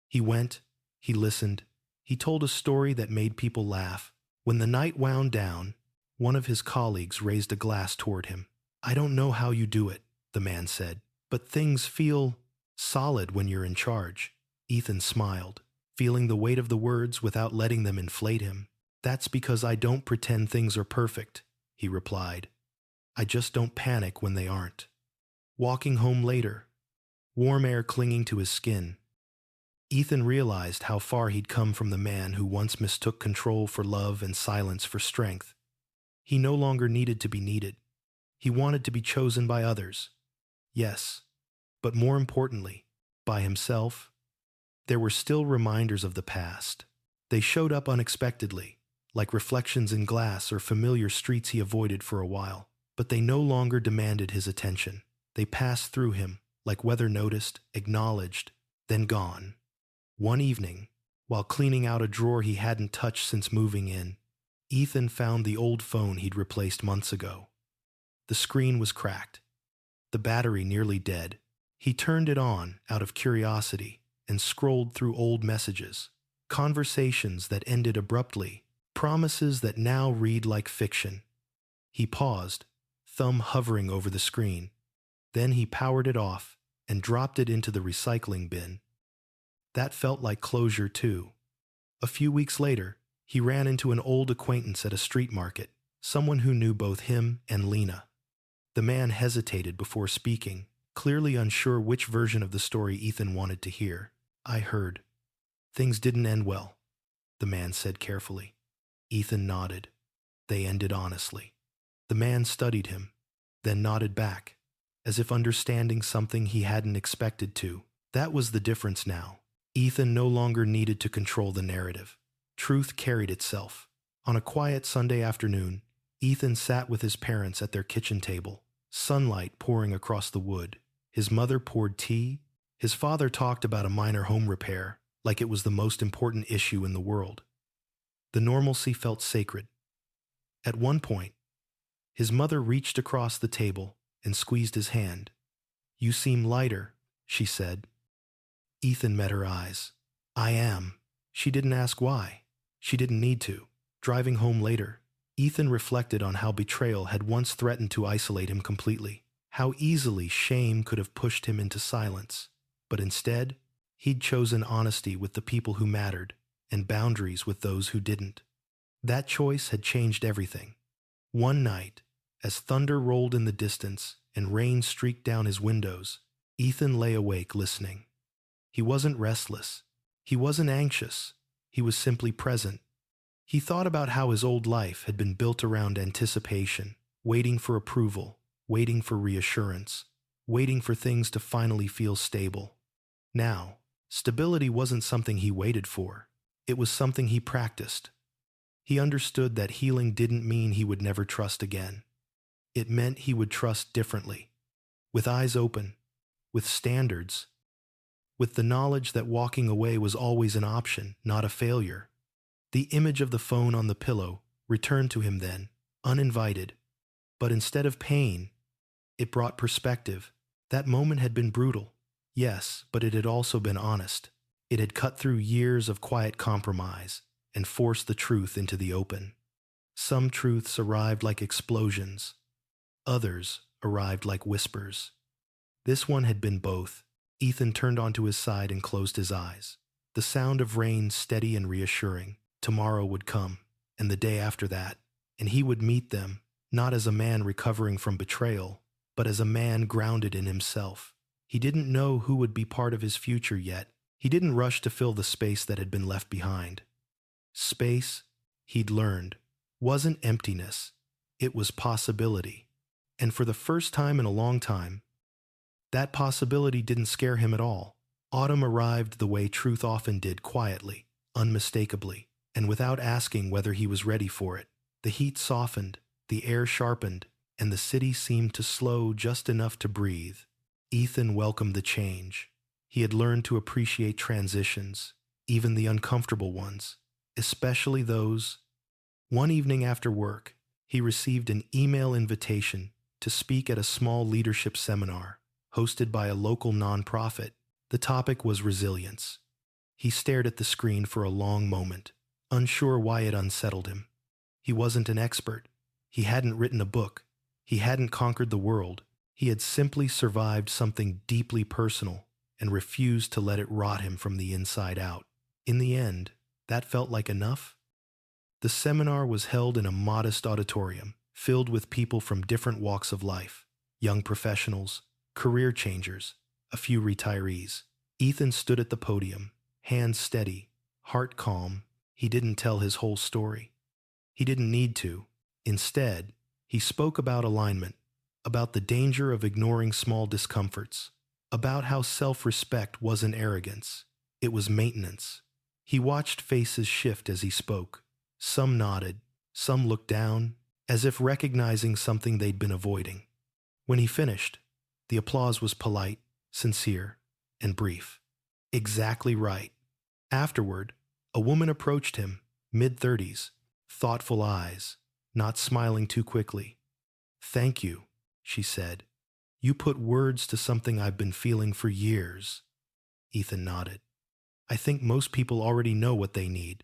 He went, he listened, he told a story that made people laugh. When the night wound down, one of his colleagues raised a glass toward him. "I don't know how you do it," the man said, "but things feel solid when you're in charge." Ethan smiled, feeling the weight of the words without letting them inflate him. "That's because I don't pretend things are perfect," he replied. "I just don't panic when they aren't." Walking home later, warm air clinging to his skin, Ethan realized how far he'd come from the man who once mistook control for love and silence for strength. He no longer needed to be needed. He wanted to be chosen by others. Yes, but more importantly, by himself. There were still reminders of the past. They showed up unexpectedly, like reflections in glass or familiar streets he avoided for a while, but they no longer demanded his attention. They passed through him, like weather noticed, acknowledged, then gone. One evening, while cleaning out a drawer he hadn't touched since moving in, Ethan found the old phone he'd replaced months ago. The screen was cracked, the battery nearly dead. He turned it on out of curiosity and scrolled through old messages, conversations that ended abruptly, promises that now read like fiction. He paused, thumb hovering over the screen. Then he powered it off and dropped it into the recycling bin. That felt like closure too. A few weeks later, he ran into an old acquaintance at a street market, someone who knew both him and Lena. The man hesitated before speaking, clearly unsure which version of the story Ethan wanted to hear. "I heard. Things didn't end well," the man said carefully. Ethan nodded. They ended honestly. The man studied him, then nodded back, as if understanding something he hadn't expected to. That was the difference now. Ethan no longer needed to control the narrative. Truth carried itself. On a quiet Sunday afternoon, Ethan sat with his parents at their kitchen table, sunlight pouring across the wood. His mother poured tea. His father talked about a minor home repair, like it was the most important issue in the world. The normalcy felt sacred. At one point, his mother reached across the table, and squeezed his hand. "You seem lighter," she said. Ethan met her eyes. "I am." She didn't ask why. She didn't need to. Driving home later, Ethan reflected on how betrayal had once threatened to isolate him completely, how easily shame could have pushed him into silence. But instead, he'd chosen honesty with the people who mattered and boundaries with those who didn't. That choice had changed everything. One night, as thunder rolled in the distance and rain streaked down his windows, Ethan lay awake listening. He wasn't restless. He wasn't anxious. He was simply present. He thought about how his old life had been built around anticipation, waiting for approval, waiting for reassurance, waiting for things to finally feel stable. Now, stability wasn't something he waited for. It was something he practiced. He understood that healing didn't mean he would never trust again. It meant he would trust differently, with eyes open, with standards, with the knowledge that walking away was always an option, not a failure. The image of the phone on the pillow returned to him then, uninvited. But instead of pain, it brought perspective. That moment had been brutal, yes, but it had also been honest. It had cut through years of quiet compromise and forced the truth into the open. Some truths arrived like explosions. Others arrived like whispers. This one had been both. Ethan turned onto his side and closed his eyes. The sound of rain steady and reassuring. Tomorrow would come, and the day after that, and he would meet them, not as a man recovering from betrayal, but as a man grounded in himself. He didn't know who would be part of his future yet. He didn't rush to fill the space that had been left behind. Space, he'd learned, wasn't emptiness. It was possibility. And for the first time in a long time, that possibility didn't scare him at all. Autumn arrived the way truth often did, quietly, unmistakably, and without asking whether he was ready for it. The heat softened, the air sharpened, and the city seemed to slow just enough to breathe. Ethan welcomed the change. He had learned to appreciate transitions, even the uncomfortable ones, especially those. One evening after work, he received an email invitation to speak at a small leadership seminar hosted by a local nonprofit. The topic was resilience. He stared at the screen for a long moment, unsure why it unsettled him. He wasn't an expert. He hadn't written a book. He hadn't conquered the world. He had simply survived something deeply personal and refused to let it rot him from the inside out. In the end, that felt like enough. The seminar was held in a modest auditorium, filled with people from different walks of life, young professionals, career changers, a few retirees. Ethan stood at the podium, hands steady, heart calm. He didn't tell his whole story. He didn't need to. Instead, he spoke about alignment, about the danger of ignoring small discomforts, about how self-respect wasn't arrogance, it was maintenance. He watched faces shift as he spoke. Some nodded, some looked down, as if recognizing something they'd been avoiding. When he finished, the applause was polite, sincere, and brief. Exactly right. Afterward, a woman approached him, mid-30s, thoughtful eyes, not smiling too quickly. "Thank you," she said. "You put words to something I've been feeling for years." Ethan nodded. "I think most people already know what they need.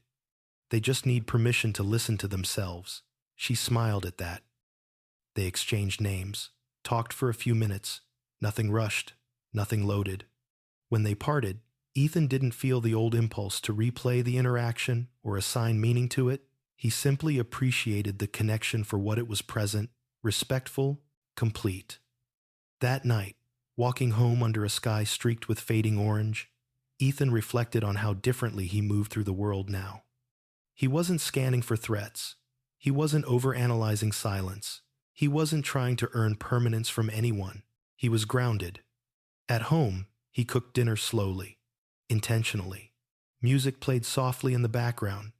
They just need permission to listen to themselves." She smiled at that. They exchanged names, talked for a few minutes, nothing rushed, nothing loaded. When they parted, Ethan didn't feel the old impulse to replay the interaction or assign meaning to it. He simply appreciated the connection for what it was: present, respectful, complete. That night, walking home under a sky streaked with fading orange, Ethan reflected on how differently he moved through the world now. He wasn't scanning for threats. He wasn't overanalyzing silence. He wasn't trying to earn permanence from anyone. He was grounded. At home, he cooked dinner slowly, intentionally. Music played softly in the background.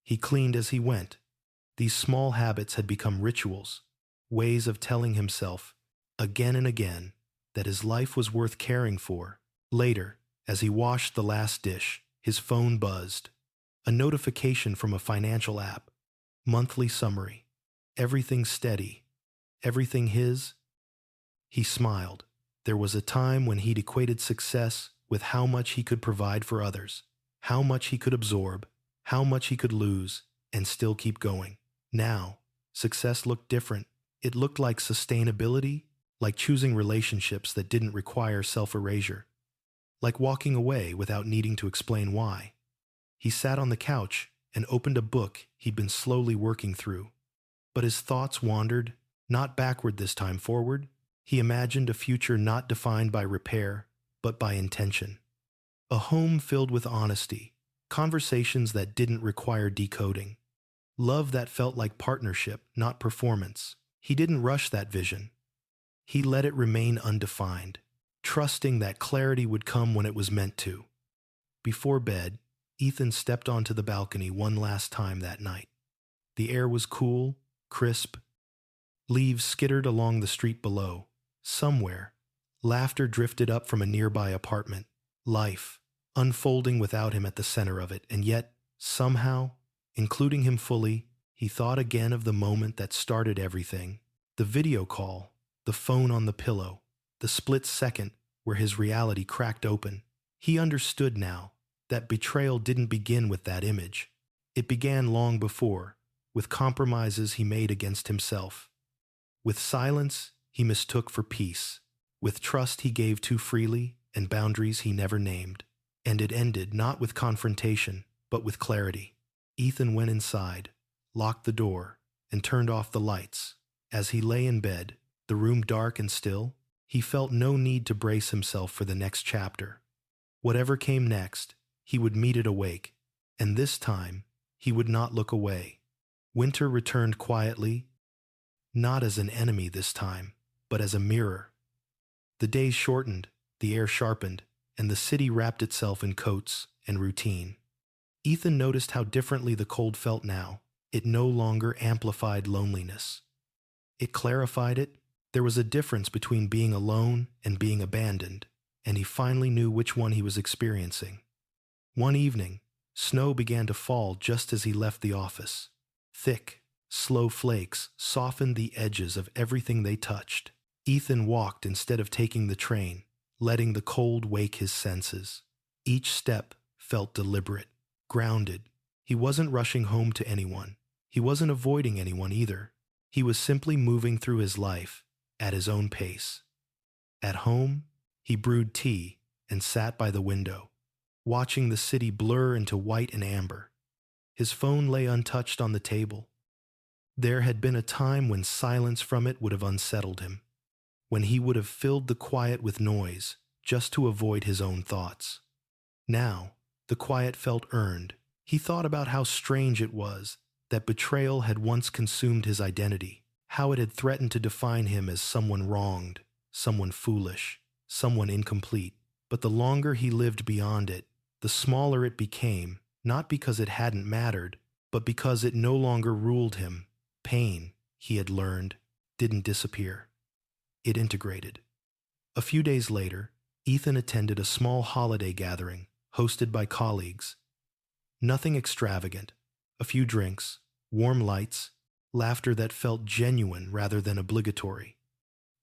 He cleaned as he went. These small habits had become rituals, ways of telling himself, again and again, that his life was worth caring for. Later, as he washed the last dish, his phone buzzed. A notification from a financial app. Monthly summary. Everything steady. Everything his. He smiled. There was a time when he'd equated success with how much he could provide for others, how much he could absorb, how much he could lose, and still keep going. Now, success looked different. It looked like sustainability, like choosing relationships that didn't require self-erasure, like walking away without needing to explain why. He sat on the couch and opened a book he'd been slowly working through. But his thoughts wandered, not backward this time, forward. He imagined a future not defined by repair, but by intention. A home filled with honesty, conversations that didn't require decoding, love that felt like partnership, not performance. He didn't rush that vision. He let it remain undefined, trusting that clarity would come when it was meant to. Before bed, Ethan stepped onto the balcony one last time that night. The air was cool, crisp. Leaves skittered along the street below. Somewhere, laughter drifted up from a nearby apartment. Life, unfolding without him at the center of it, and yet, somehow, including him fully, he thought again of the moment that started everything. The video call, the phone on the pillow, the split second where his reality cracked open. He understood now that betrayal didn't begin with that image. It began long before, with compromises he made against himself, with silence he mistook for peace, with trust he gave too freely and boundaries he never named. And it ended not with confrontation, but with clarity. Ethan went inside, locked the door, and turned off the lights. As he lay in bed, the room dark and still, he felt no need to brace himself for the next chapter. Whatever came next, he would meet it awake, and this time, he would not look away. Winter returned quietly, not as an enemy this time, but as a mirror. The days shortened, the air sharpened, and the city wrapped itself in coats and routine. Ethan noticed how differently the cold felt now. It no longer amplified loneliness. It clarified it. There was a difference between being alone and being abandoned, and he finally knew which one he was experiencing. One evening, snow began to fall just as he left the office. Thick, slow flakes softened the edges of everything they touched. Ethan walked instead of taking the train, letting the cold wake his senses. Each step felt deliberate, grounded. He wasn't rushing home to anyone. He wasn't avoiding anyone either. He was simply moving through his life at his own pace. At home, he brewed tea and sat by the window, watching the city blur into white and amber. His phone lay untouched on the table. There had been a time when silence from it would have unsettled him, when he would have filled the quiet with noise just to avoid his own thoughts. Now, the quiet felt earned. He thought about how strange it was that betrayal had once consumed his identity, how it had threatened to define him as someone wronged, someone foolish, someone incomplete. But the longer he lived beyond it, the smaller it became, not because it hadn't mattered, but because it no longer ruled him. Pain, he had learned, didn't disappear. It integrated. A few days later, Ethan attended a small holiday gathering hosted by colleagues. Nothing extravagant, a few drinks, warm lights, laughter that felt genuine rather than obligatory.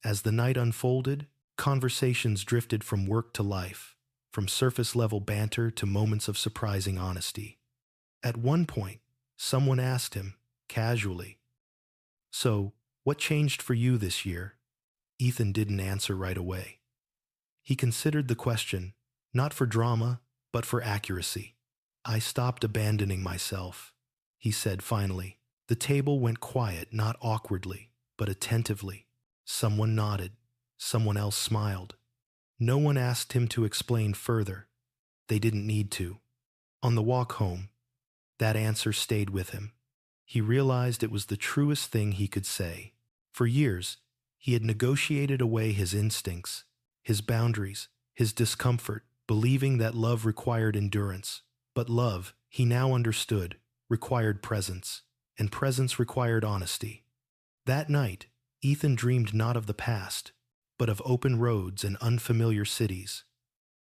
As the night unfolded, conversations drifted from work to life, from surface-level banter to moments of surprising honesty. At one point, someone asked him, casually, "So, what changed for you this year?" Ethan didn't answer right away. He considered the question, not for drama, but for accuracy. "I stopped abandoning myself," he said finally. The table went quiet, not awkwardly, but attentively. Someone nodded. Someone else smiled. No one asked him to explain further. They didn't need to. On the walk home, that answer stayed with him. He realized it was the truest thing he could say. For years, he had negotiated away his instincts, his boundaries, his discomfort, believing that love required endurance. But love, he now understood, required presence, and presence required honesty. That night, Ethan dreamed not of the past, but of open roads and unfamiliar cities.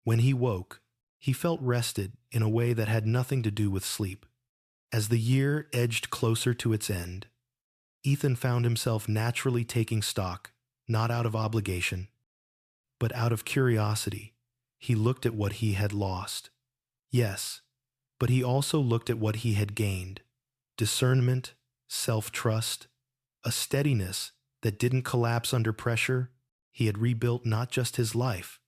When he woke, he felt rested in a way that had nothing to do with sleep. As the year edged closer to its end, Ethan found himself naturally taking stock, not out of obligation, but out of curiosity. He looked at what he had lost. Yes, but he also looked at what he had gained: discernment, self-trust, a steadiness that didn't collapse under pressure. He had rebuilt not just his life,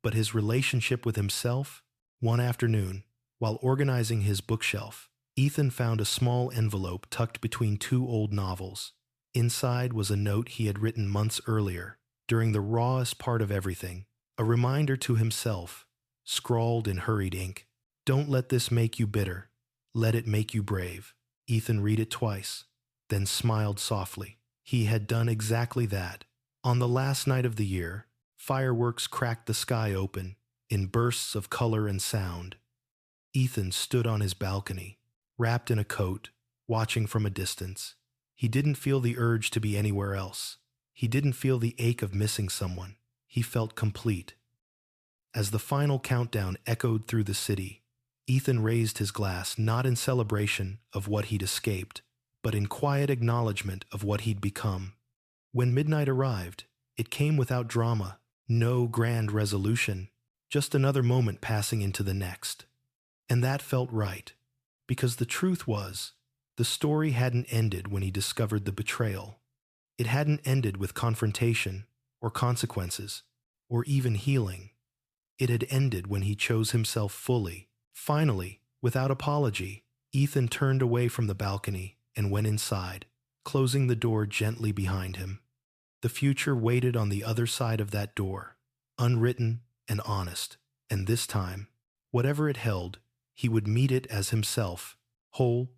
but his relationship with himself. One afternoon, while organizing his bookshelf, Ethan found a small envelope tucked between two old novels. Inside was a note he had written months earlier, during the rawest part of everything, a reminder to himself, scrawled in hurried ink. "Don't let this make you bitter. Let it make you brave." Ethan read it twice, then smiled softly. He had done exactly that. On the last night of the year, fireworks cracked the sky open, in bursts of color and sound. Ethan stood on his balcony, wrapped in a coat, watching from a distance. He didn't feel the urge to be anywhere else. He didn't feel the ache of missing someone. He felt complete. As the final countdown echoed through the city, Ethan raised his glass not in celebration of what he'd escaped, but in quiet acknowledgement of what he'd become. When midnight arrived, it came without drama, no grand resolution, just another moment passing into the next. And that felt right, because the truth was, the story hadn't ended when he discovered the betrayal. It hadn't ended with confrontation, or consequences, or even healing. It had ended when he chose himself fully. Finally, without apology, Ethan turned away from the balcony and went inside, closing the door gently behind him. The future waited on the other side of that door, unwritten and honest, and this time, whatever it held, he would meet it as himself, whole.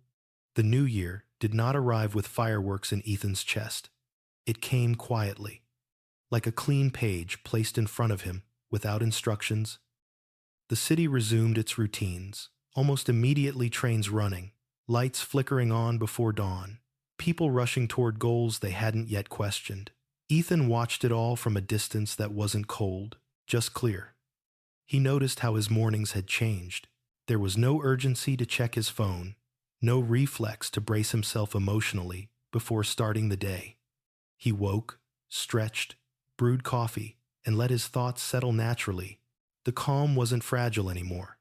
The new year did not arrive with fireworks in Ethan's chest. It came quietly, like a clean page placed in front of him without instructions. The city resumed its routines, almost immediately. Trains running, lights flickering on before dawn, people rushing toward goals they hadn't yet questioned. Ethan watched it all from a distance that wasn't cold, just clear. He noticed how his mornings had changed. There was no urgency to check his phone, no reflex to brace himself emotionally before starting the day. He woke, stretched, brewed coffee, and let his thoughts settle naturally. The calm wasn't fragile anymore.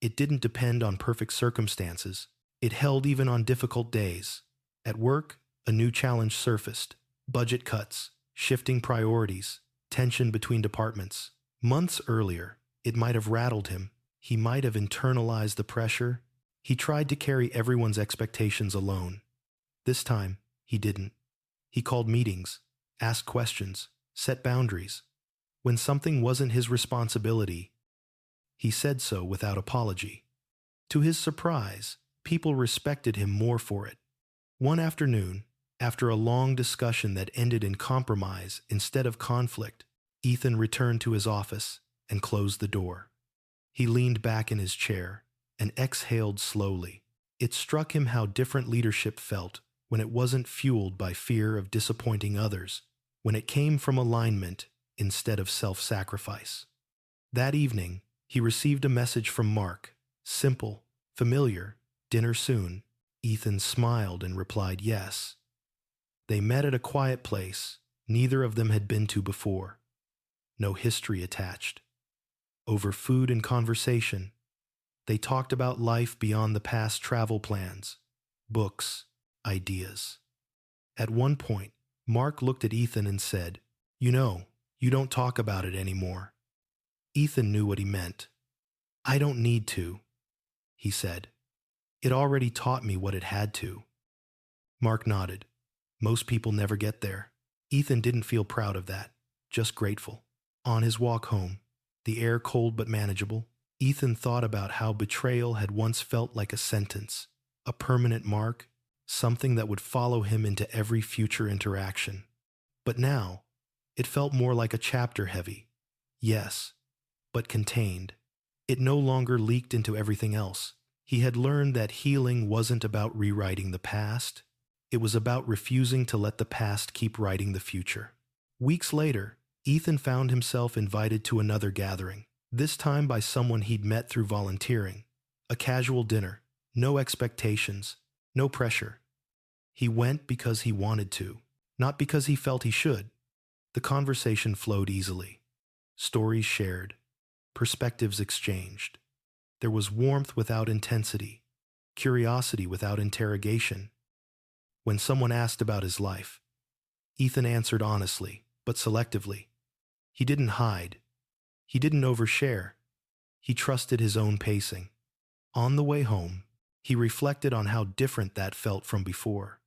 It didn't depend on perfect circumstances. It held even on difficult days. At work, a new challenge surfaced: budget cuts, shifting priorities, tension between departments. Months earlier, it might have rattled him. He might have internalized the pressure. He tried to carry everyone's expectations alone. This time, he didn't. He called meetings, asked questions, set boundaries. When something wasn't his responsibility, he said so without apology. To his surprise, people respected him more for it. One afternoon, after a long discussion that ended in compromise instead of conflict, Ethan returned to his office and closed the door. He leaned back in his chair and exhaled slowly. It struck him how different leadership felt when it wasn't fueled by fear of disappointing others, when it came from alignment instead of self-sacrifice. That evening, he received a message from Mark. Simple, familiar, dinner soon. Ethan smiled and replied yes. They met at a quiet place neither of them had been to before. No history attached. Over food and conversation, they talked about life beyond the past: travel plans, books, ideas. At one point, Mark looked at Ethan and said, "You know, you don't talk about it anymore." Ethan knew what he meant. "I don't need to," he said. "It already taught me what it had to." Mark nodded. Most people never get there. Ethan didn't feel proud of that, just grateful. On his walk home, the air cold but manageable, Ethan thought about how betrayal had once felt like a sentence, a permanent mark, something that would follow him into every future interaction. But now, it felt more like a chapter: heavy, yes, but contained. It no longer leaked into everything else. He had learned that healing wasn't about rewriting the past. It was about refusing to let the past keep writing the future. Weeks later, Ethan found himself invited to another gathering, this time by someone he'd met through volunteering. A casual dinner, no expectations, no pressure. He went because he wanted to, not because he felt he should. The conversation flowed easily. Stories shared, perspectives exchanged. There was warmth without intensity, curiosity without interrogation. When someone asked about his life, Ethan answered honestly, but selectively. He didn't hide. He didn't overshare. He trusted his own pacing. On the way home, he reflected on how different that felt from before.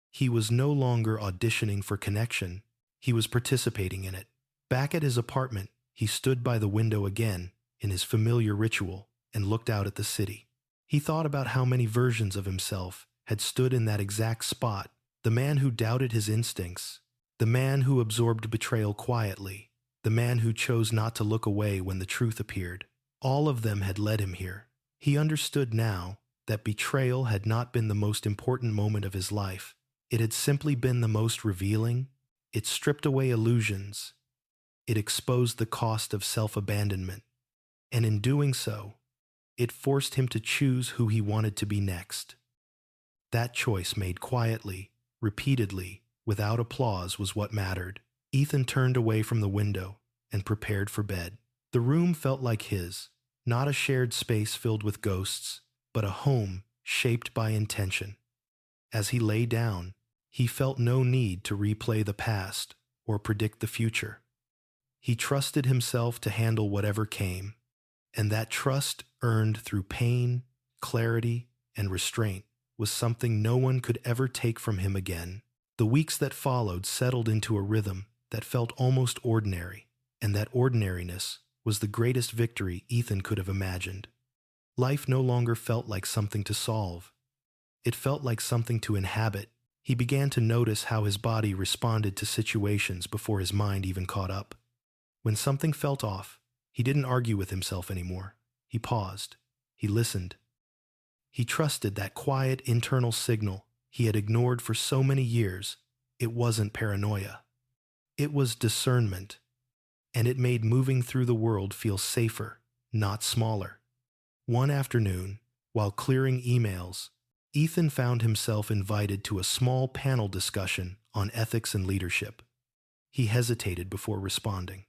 He was no longer auditioning for connection. He was participating in it. Back at his apartment, he stood by the window again, in his familiar ritual, and looked out at the city. He thought about how many versions of himself had stood in that exact spot. The man who doubted his instincts, the man who absorbed betrayal quietly, the man who chose not to look away when the truth appeared. All of them had led him here. He understood now that betrayal had not been the most important moment of his life. It had simply been the most revealing. It stripped away illusions. It exposed the cost of self-abandonment. And in doing so, it forced him to choose who he wanted to be next. That choice made quietly, repeatedly, without applause was what mattered. Ethan turned away from the window and prepared for bed. The room felt like his, not a shared space filled with ghosts, but a home shaped by intention. As he lay down, he felt no need to replay the past or predict the future. He trusted himself to handle whatever came, and that trust earned through pain, clarity, and restraint was something no one could ever take from him again. The weeks that followed settled into a rhythm that felt almost ordinary, and that ordinariness was the greatest victory Ethan could have imagined. Life no longer felt like something to solve. It felt like something to inhabit. He began to notice how his body responded to situations before his mind even caught up. When something felt off, he didn't argue with himself anymore. He paused. He listened. He trusted that quiet internal signal he had ignored for so many years. It wasn't paranoia. It was discernment, and it made moving through the world feel safer, not smaller. One afternoon, while clearing emails, Ethan found himself invited to a small panel discussion on ethics and leadership. He hesitated before responding,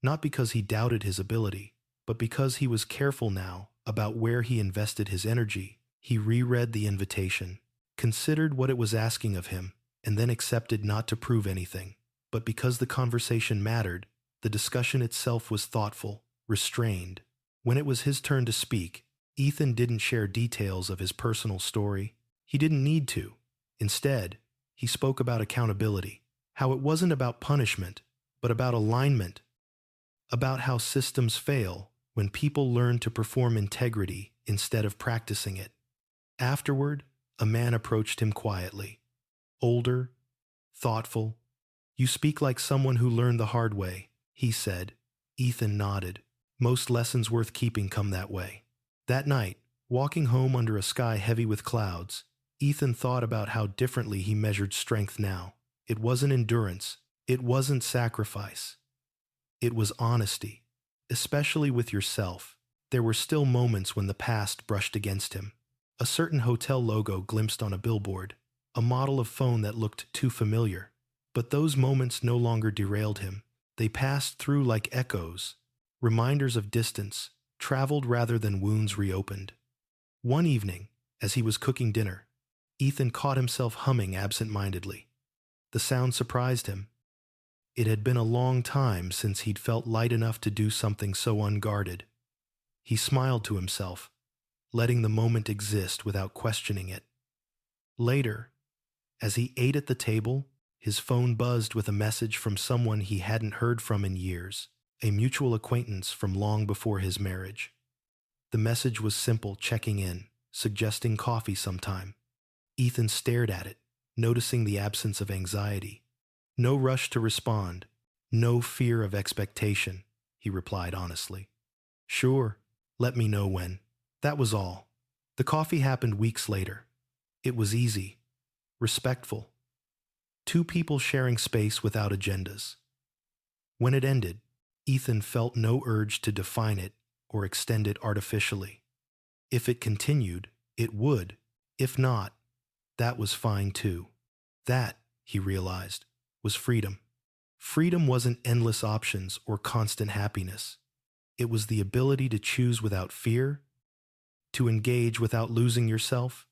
not because he doubted his ability, but because he was careful now about where he invested his energy. He reread the invitation, considered what it was asking of him, and then accepted not to prove anything. But because the conversation mattered, the discussion itself was thoughtful, restrained. When it was his turn to speak, Ethan didn't share details of his personal story. He didn't need to. Instead, he spoke about accountability, how it wasn't about punishment, but about alignment, about how systems fail when people learn to perform integrity instead of practicing it. Afterward, a man approached him quietly. Older, thoughtful. "You speak like someone who learned the hard way," he said. Ethan nodded. "Most lessons worth keeping come that way." That night, walking home under a sky heavy with clouds, Ethan thought about how differently he measured strength now. It wasn't endurance. It wasn't sacrifice. It was honesty, especially with yourself. There were still moments when the past brushed against him. A certain hotel logo glimpsed on a billboard, a model of phone that looked too familiar. But those moments no longer derailed him. They passed through like echoes, reminders of distance, traveled rather than wounds reopened. One evening, as he was cooking dinner, Ethan caught himself humming absent-mindedly. The sound surprised him. It had been a long time since he'd felt light enough to do something so unguarded. He smiled to himself, letting the moment exist without questioning it. Later, as he ate at the table, his phone buzzed with a message from someone he hadn't heard from in years, a mutual acquaintance from long before his marriage. The message was simple, checking in, suggesting coffee sometime. Ethan stared at it, noticing the absence of anxiety. No rush to respond, no fear of expectation, he replied honestly. "Sure, let me know when." That was all. The coffee happened weeks later. It was easy, respectful. Two people sharing space without agendas. When it ended, Ethan felt no urge to define it or extend it artificially. If it continued, it would. If not, that was fine too. That, he realized, was freedom. Freedom wasn't endless options or constant happiness. It was the ability to choose without fear, to engage without losing yourself,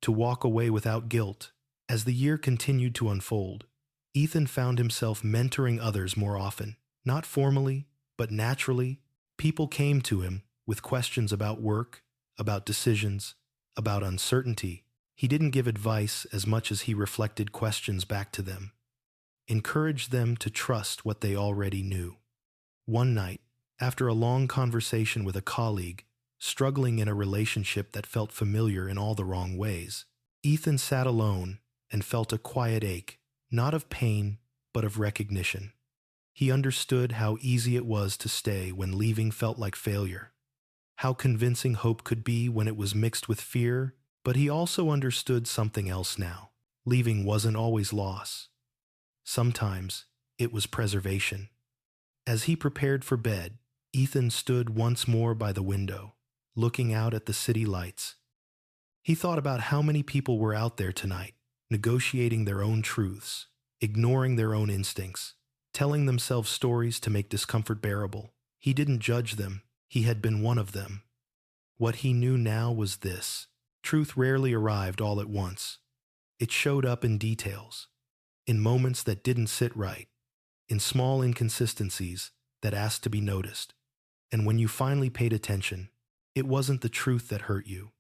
to walk away without guilt. As the year continued to unfold, Ethan found himself mentoring others more often. Not formally, but naturally. People came to him with questions about work, about decisions, about uncertainty. He didn't give advice as much as he reflected questions back to them, encouraged them to trust what they already knew. One night, after a long conversation with a colleague, struggling in a relationship that felt familiar in all the wrong ways, Ethan sat alone and felt a quiet ache, not of pain, but of recognition. He understood how easy it was to stay when leaving felt like failure, how convincing hope could be when it was mixed with fear, but he also understood something else now. Leaving wasn't always loss. Sometimes it was preservation. As he prepared for bed, Ethan stood once more by the window, looking out at the city lights. He thought about how many people were out there tonight, negotiating their own truths, ignoring their own instincts, telling themselves stories to make discomfort bearable. He didn't judge them. He had been one of them. What he knew now was this: truth rarely arrived all at once. It showed up in details, in moments that didn't sit right, in small inconsistencies that asked to be noticed. And when you finally paid attention, it wasn't the truth that hurt you.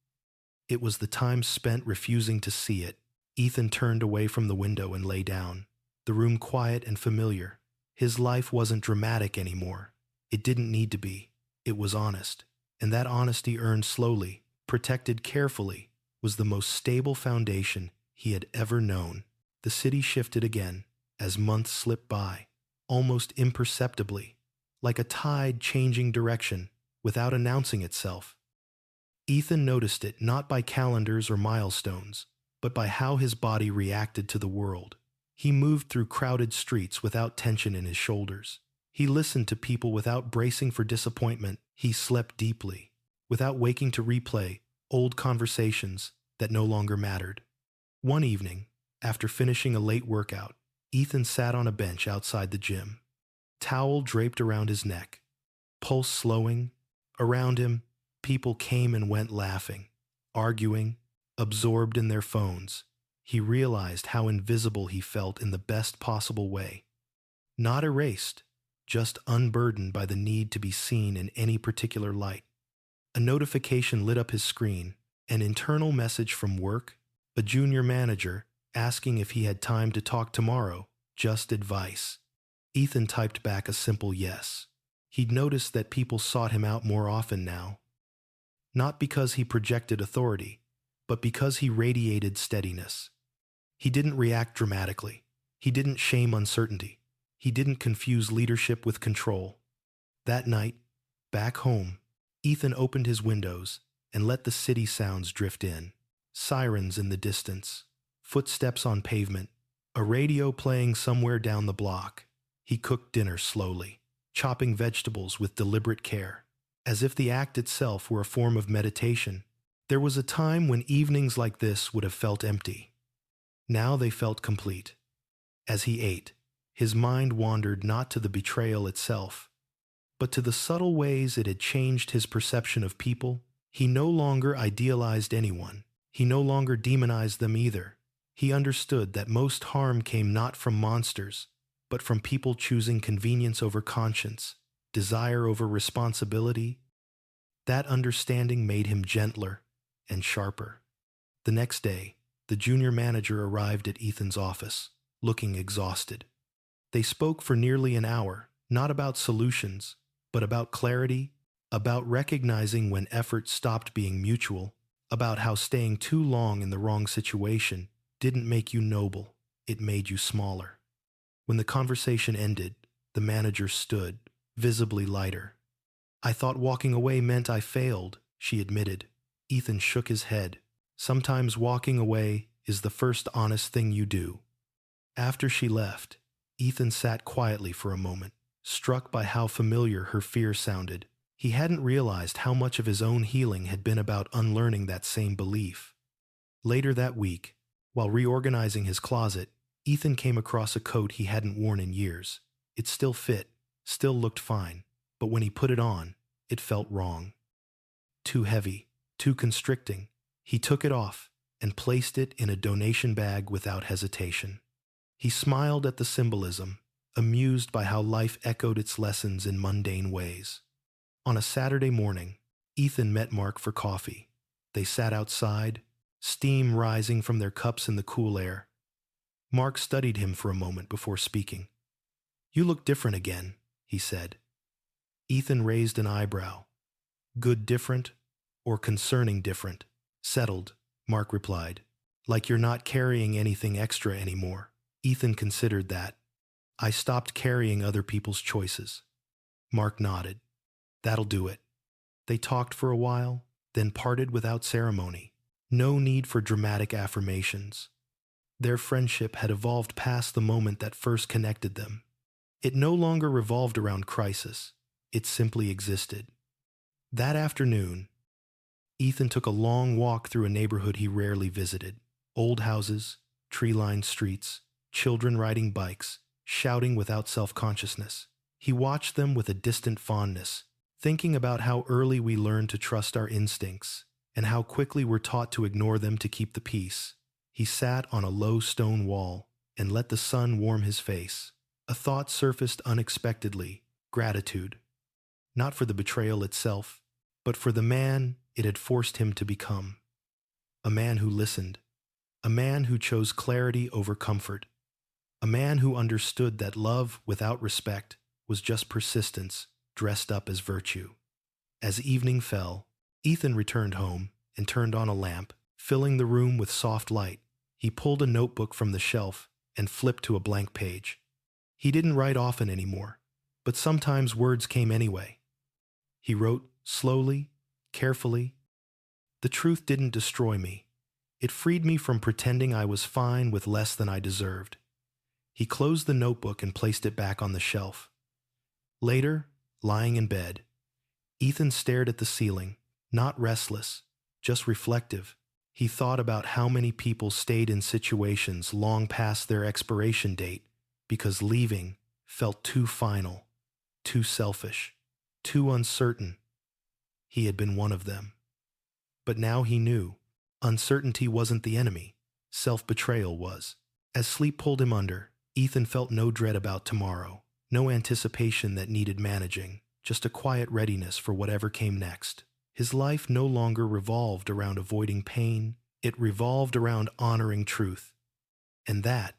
It was the time spent refusing to see it. Ethan turned away from the window and lay down, the room quiet and familiar. His life wasn't dramatic anymore. It didn't need to be. It was honest. And that honesty, earned slowly, protected carefully, was the most stable foundation he had ever known. The city shifted again as months slipped by, almost imperceptibly, like a tide changing direction without announcing itself. Ethan noticed it not by calendars or milestones, but by how his body reacted to the world. He moved through crowded streets without tension in his shoulders. He listened to people without bracing for disappointment. He slept deeply, without waking to replay old conversations that no longer mattered. One evening, after finishing a late workout, Ethan sat on a bench outside the gym, towel draped around his neck, pulse slowing. Around him, people came and went, laughing, arguing, absorbed in their phones. He realized how invisible he felt in the best possible way. Not erased, just unburdened by the need to be seen in any particular light. A notification lit up his screen, an internal message from work, a junior manager asking if he had time to talk tomorrow, just advice. Ethan typed back a simple yes. He'd noticed that people sought him out more often now. Not because he projected authority, but because he radiated steadiness. He didn't react dramatically. He didn't shame uncertainty. He didn't confuse leadership with control. That night, back home, Ethan opened his windows and let the city sounds drift in. Sirens in the distance, footsteps on pavement, a radio playing somewhere down the block. He cooked dinner slowly, chopping vegetables with deliberate care, as if the act itself were a form of meditation. There was a time when evenings like this would have felt empty. Now they felt complete. As he ate, his mind wandered not to the betrayal itself, but to the subtle ways it had changed his perception of people. He no longer idealized anyone. He no longer demonized them either. He understood that most harm came not from monsters, but from people choosing convenience over conscience, desire over responsibility. That understanding made him gentler and sharper. The next day, the junior manager arrived at Ethan's office, looking exhausted. They spoke for nearly an hour, not about solutions, but about clarity, about recognizing when effort stopped being mutual, about how staying too long in the wrong situation didn't make you noble, it made you smaller. When the conversation ended, the manager stood, visibly lighter. "I thought walking away meant I failed," she admitted. Ethan shook his head. "Sometimes walking away is the first honest thing you do." After she left, Ethan sat quietly for a moment, struck by how familiar her fear sounded. He hadn't realized how much of his own healing had been about unlearning that same belief. Later that week, while reorganizing his closet, Ethan came across a coat he hadn't worn in years. It still fit, still looked fine, but when he put it on, it felt wrong. Too heavy, too constricting. He took it off and placed it in a donation bag without hesitation. He smiled at the symbolism, amused by how life echoed its lessons in mundane ways. On a Saturday morning, Ethan met Mark for coffee. They sat outside, steam rising from their cups in the cool air. Mark studied him for a moment before speaking. "You look different again," he said. Ethan raised an eyebrow. "Good different or concerning different?" "Settled," Mark replied. "Like you're not carrying anything extra anymore." Ethan considered that. "I stopped carrying other people's choices." Mark nodded. "That'll do it." They talked for a while, then parted without ceremony. No need for dramatic affirmations. Their friendship had evolved past the moment that first connected them. It no longer revolved around crisis. It simply existed. That afternoon, Ethan took a long walk through a neighborhood he rarely visited. Old houses, tree-lined streets, children riding bikes, shouting without self-consciousness. He watched them with a distant fondness, thinking about how early we learn to trust our instincts and how quickly we're taught to ignore them to keep the peace. He sat on a low stone wall and let the sun warm his face. A thought surfaced unexpectedly: gratitude. Not for the betrayal itself, but for the man it had forced him to become. A man who listened. A man who chose clarity over comfort. A man who understood that love without respect was just persistence dressed up as virtue. As evening fell, Ethan returned home and turned on a lamp, filling the room with soft light. He pulled a notebook from the shelf and flipped to a blank page. He didn't write often anymore, but sometimes words came anyway. He wrote slowly, carefully. "The truth didn't destroy me. It freed me from pretending I was fine with less than I deserved." He closed the notebook and placed it back on the shelf. Later, lying in bed, Ethan stared at the ceiling, not restless, just reflective. He thought about how many people stayed in situations long past their expiration date because leaving felt too final, too selfish, too uncertain. He had been one of them. But now he knew. Uncertainty wasn't the enemy. Self-betrayal was. As sleep pulled him under, Ethan felt no dread about tomorrow, no anticipation that needed managing, just a quiet readiness for whatever came next. His life no longer revolved around avoiding pain, it revolved around honoring truth. And that,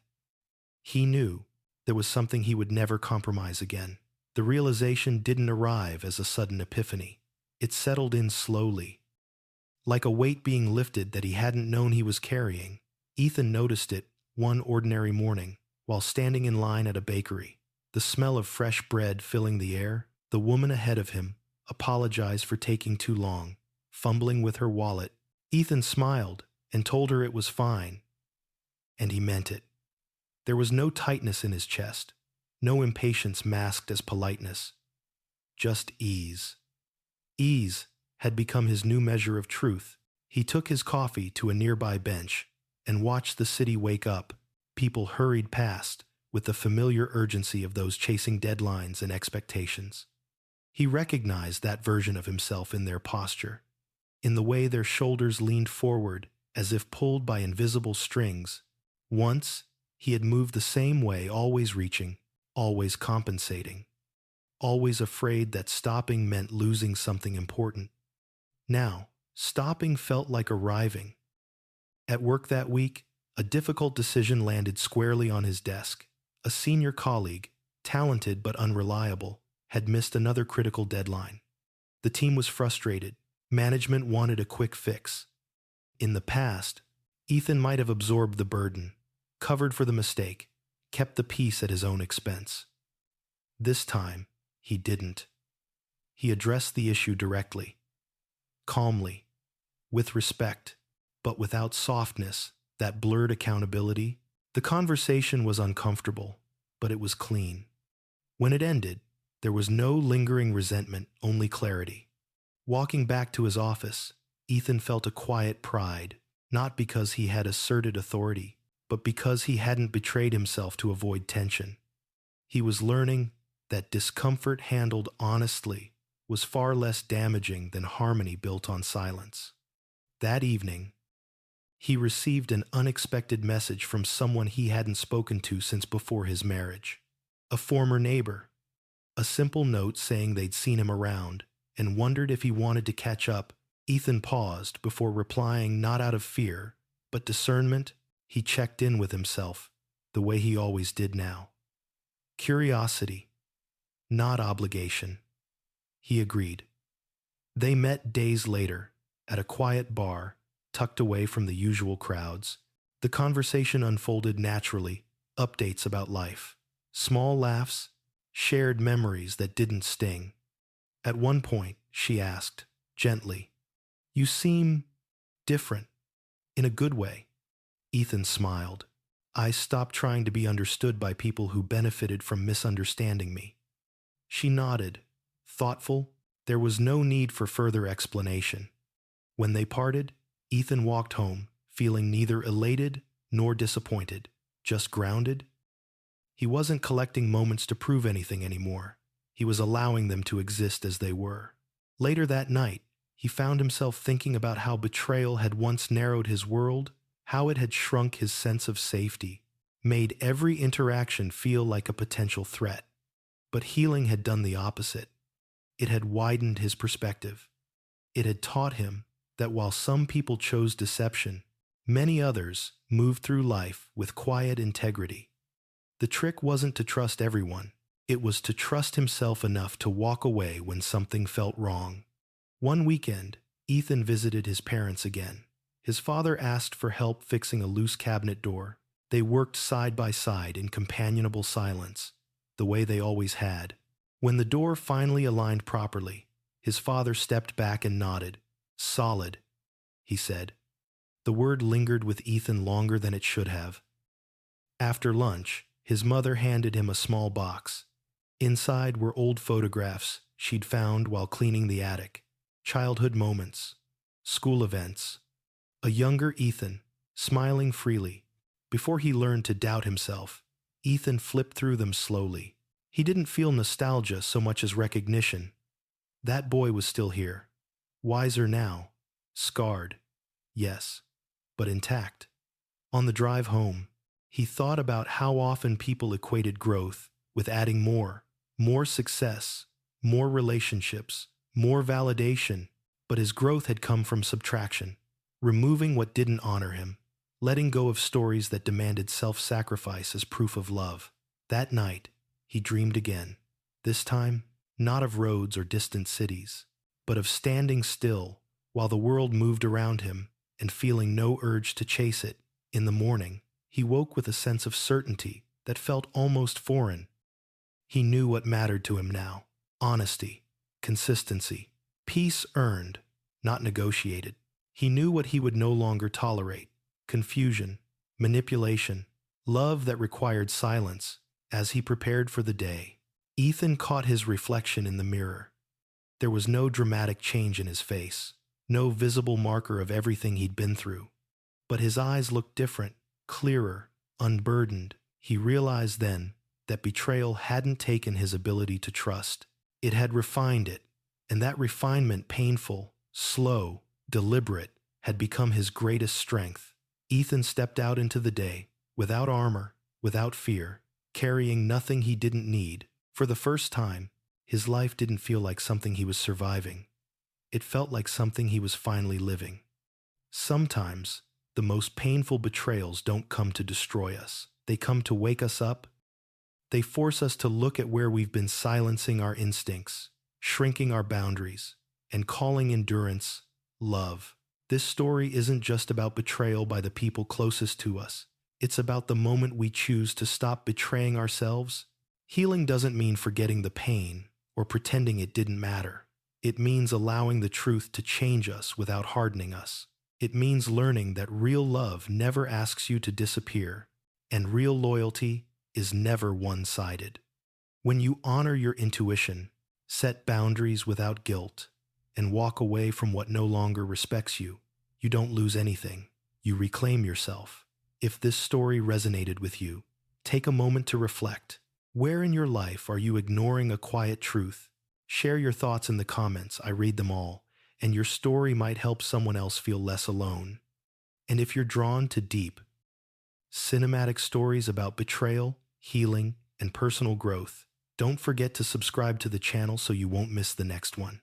he knew, there was something he would never compromise again. The realization didn't arrive as a sudden epiphany. It settled in slowly. Like a weight being lifted that he hadn't known he was carrying, Ethan noticed it one ordinary morning while standing in line at a bakery. The smell of fresh bread filling the air, the woman ahead of him apologized for taking too long, fumbling with her wallet. Ethan smiled and told her it was fine. And he meant it. There was no tightness in his chest, no impatience masked as politeness. Just ease. Ease had become his new measure of truth. He took his coffee to a nearby bench and watched the city wake up. People hurried past with the familiar urgency of those chasing deadlines and expectations. He recognized that version of himself in their posture, in the way their shoulders leaned forward as if pulled by invisible strings. Once, he had moved the same way, always reaching, always compensating, always afraid that stopping meant losing something important. Now, stopping felt like arriving. At work that week, a difficult decision landed squarely on his desk. A senior colleague, talented but unreliable, had missed another critical deadline. The team was frustrated. Management wanted a quick fix. In the past, Ethan might have absorbed the burden, covered for the mistake, kept the peace at his own expense. This time, he didn't. He addressed the issue directly, calmly, with respect, but without softness that blurred accountability. The conversation was uncomfortable, but it was clean. When it ended, there was no lingering resentment, only clarity. Walking back to his office, Ethan felt a quiet pride, not because he had asserted authority, but because he hadn't betrayed himself to avoid tension. He was learning that discomfort handled honestly was far less damaging than harmony built on silence. That evening, he received an unexpected message from someone he hadn't spoken to since before his marriage. A former neighbor. A simple note saying they'd seen him around and wondered if he wanted to catch up. Ethan paused before replying, not out of fear, but discernment. He checked in with himself, the way he always did now. Curiosity, not obligation. He agreed. They met days later, at a quiet bar, tucked away from the usual crowds. The conversation unfolded naturally, updates about life, small laughs, shared memories that didn't sting. At one point, she asked, gently, "You seem different, in a good way." Ethan smiled. "I stopped trying to be understood by people who benefited from misunderstanding me." She nodded, thoughtful. There was no need for further explanation. When they parted, Ethan walked home, feeling neither elated nor disappointed, just grounded. He wasn't collecting moments to prove anything anymore. He was allowing them to exist as they were. Later that night, he found himself thinking about how betrayal had once narrowed his world, how it had shrunk his sense of safety, made every interaction feel like a potential threat. But healing had done the opposite. It had widened his perspective. It had taught him that while some people chose deception, many others moved through life with quiet integrity. The trick wasn't to trust everyone. It was to trust himself enough to walk away when something felt wrong. One weekend, Ethan visited his parents again. His father asked for help fixing a loose cabinet door. They worked side by side in companionable silence, the way they always had. When the door finally aligned properly, his father stepped back and nodded. "Solid," he said. The word lingered with Ethan longer than it should have. After lunch, his mother handed him a small box. Inside were old photographs she'd found while cleaning the attic, childhood moments, school events. A younger Ethan, smiling freely. Before he learned to doubt himself, Ethan flipped through them slowly. He didn't feel nostalgia so much as recognition. That boy was still here. Wiser now. Scarred. Yes. But intact. On the drive home, he thought about how often people equated growth with adding more success, more relationships, more validation. But his growth had come from subtraction, removing what didn't honor him, letting go of stories that demanded self-sacrifice as proof of love. That night, he dreamed again. This time, not of roads or distant cities, but of standing still while the world moved around him and feeling no urge to chase it. In the morning, he woke with a sense of certainty that felt almost foreign. He knew what mattered to him now: honesty, consistency, peace earned, not negotiated. He knew what he would no longer tolerate: confusion, manipulation, love that required silence. As he prepared for the day, Ethan caught his reflection in the mirror. There was no dramatic change in his face, no visible marker of everything he'd been through. But his eyes looked different, clearer, unburdened. He realized then that betrayal hadn't taken his ability to trust. It had refined it, and that refinement, painful, slow, deliberate, had become his greatest strength. Ethan stepped out into the day, without armor, without fear, carrying nothing he didn't need. For the first time, his life didn't feel like something he was surviving. It felt like something he was finally living. Sometimes, the most painful betrayals don't come to destroy us. They come to wake us up. They force us to look at where we've been silencing our instincts, shrinking our boundaries, and calling endurance love. This story isn't just about betrayal by the people closest to us. It's about the moment we choose to stop betraying ourselves. Healing doesn't mean forgetting the pain or pretending it didn't matter. It means allowing the truth to change us without hardening us. It means learning that real love never asks you to disappear, and real loyalty is never one-sided. When you honor your intuition, set boundaries without guilt, and walk away from what no longer respects you, you don't lose anything. You reclaim yourself. If this story resonated with you, take a moment to reflect. Where in your life are you ignoring a quiet truth? Share your thoughts in the comments. I read them all, and your story might help someone else feel less alone. And if you're drawn to deep, cinematic stories about betrayal, healing, and personal growth, don't forget to subscribe to the channel so you won't miss the next one.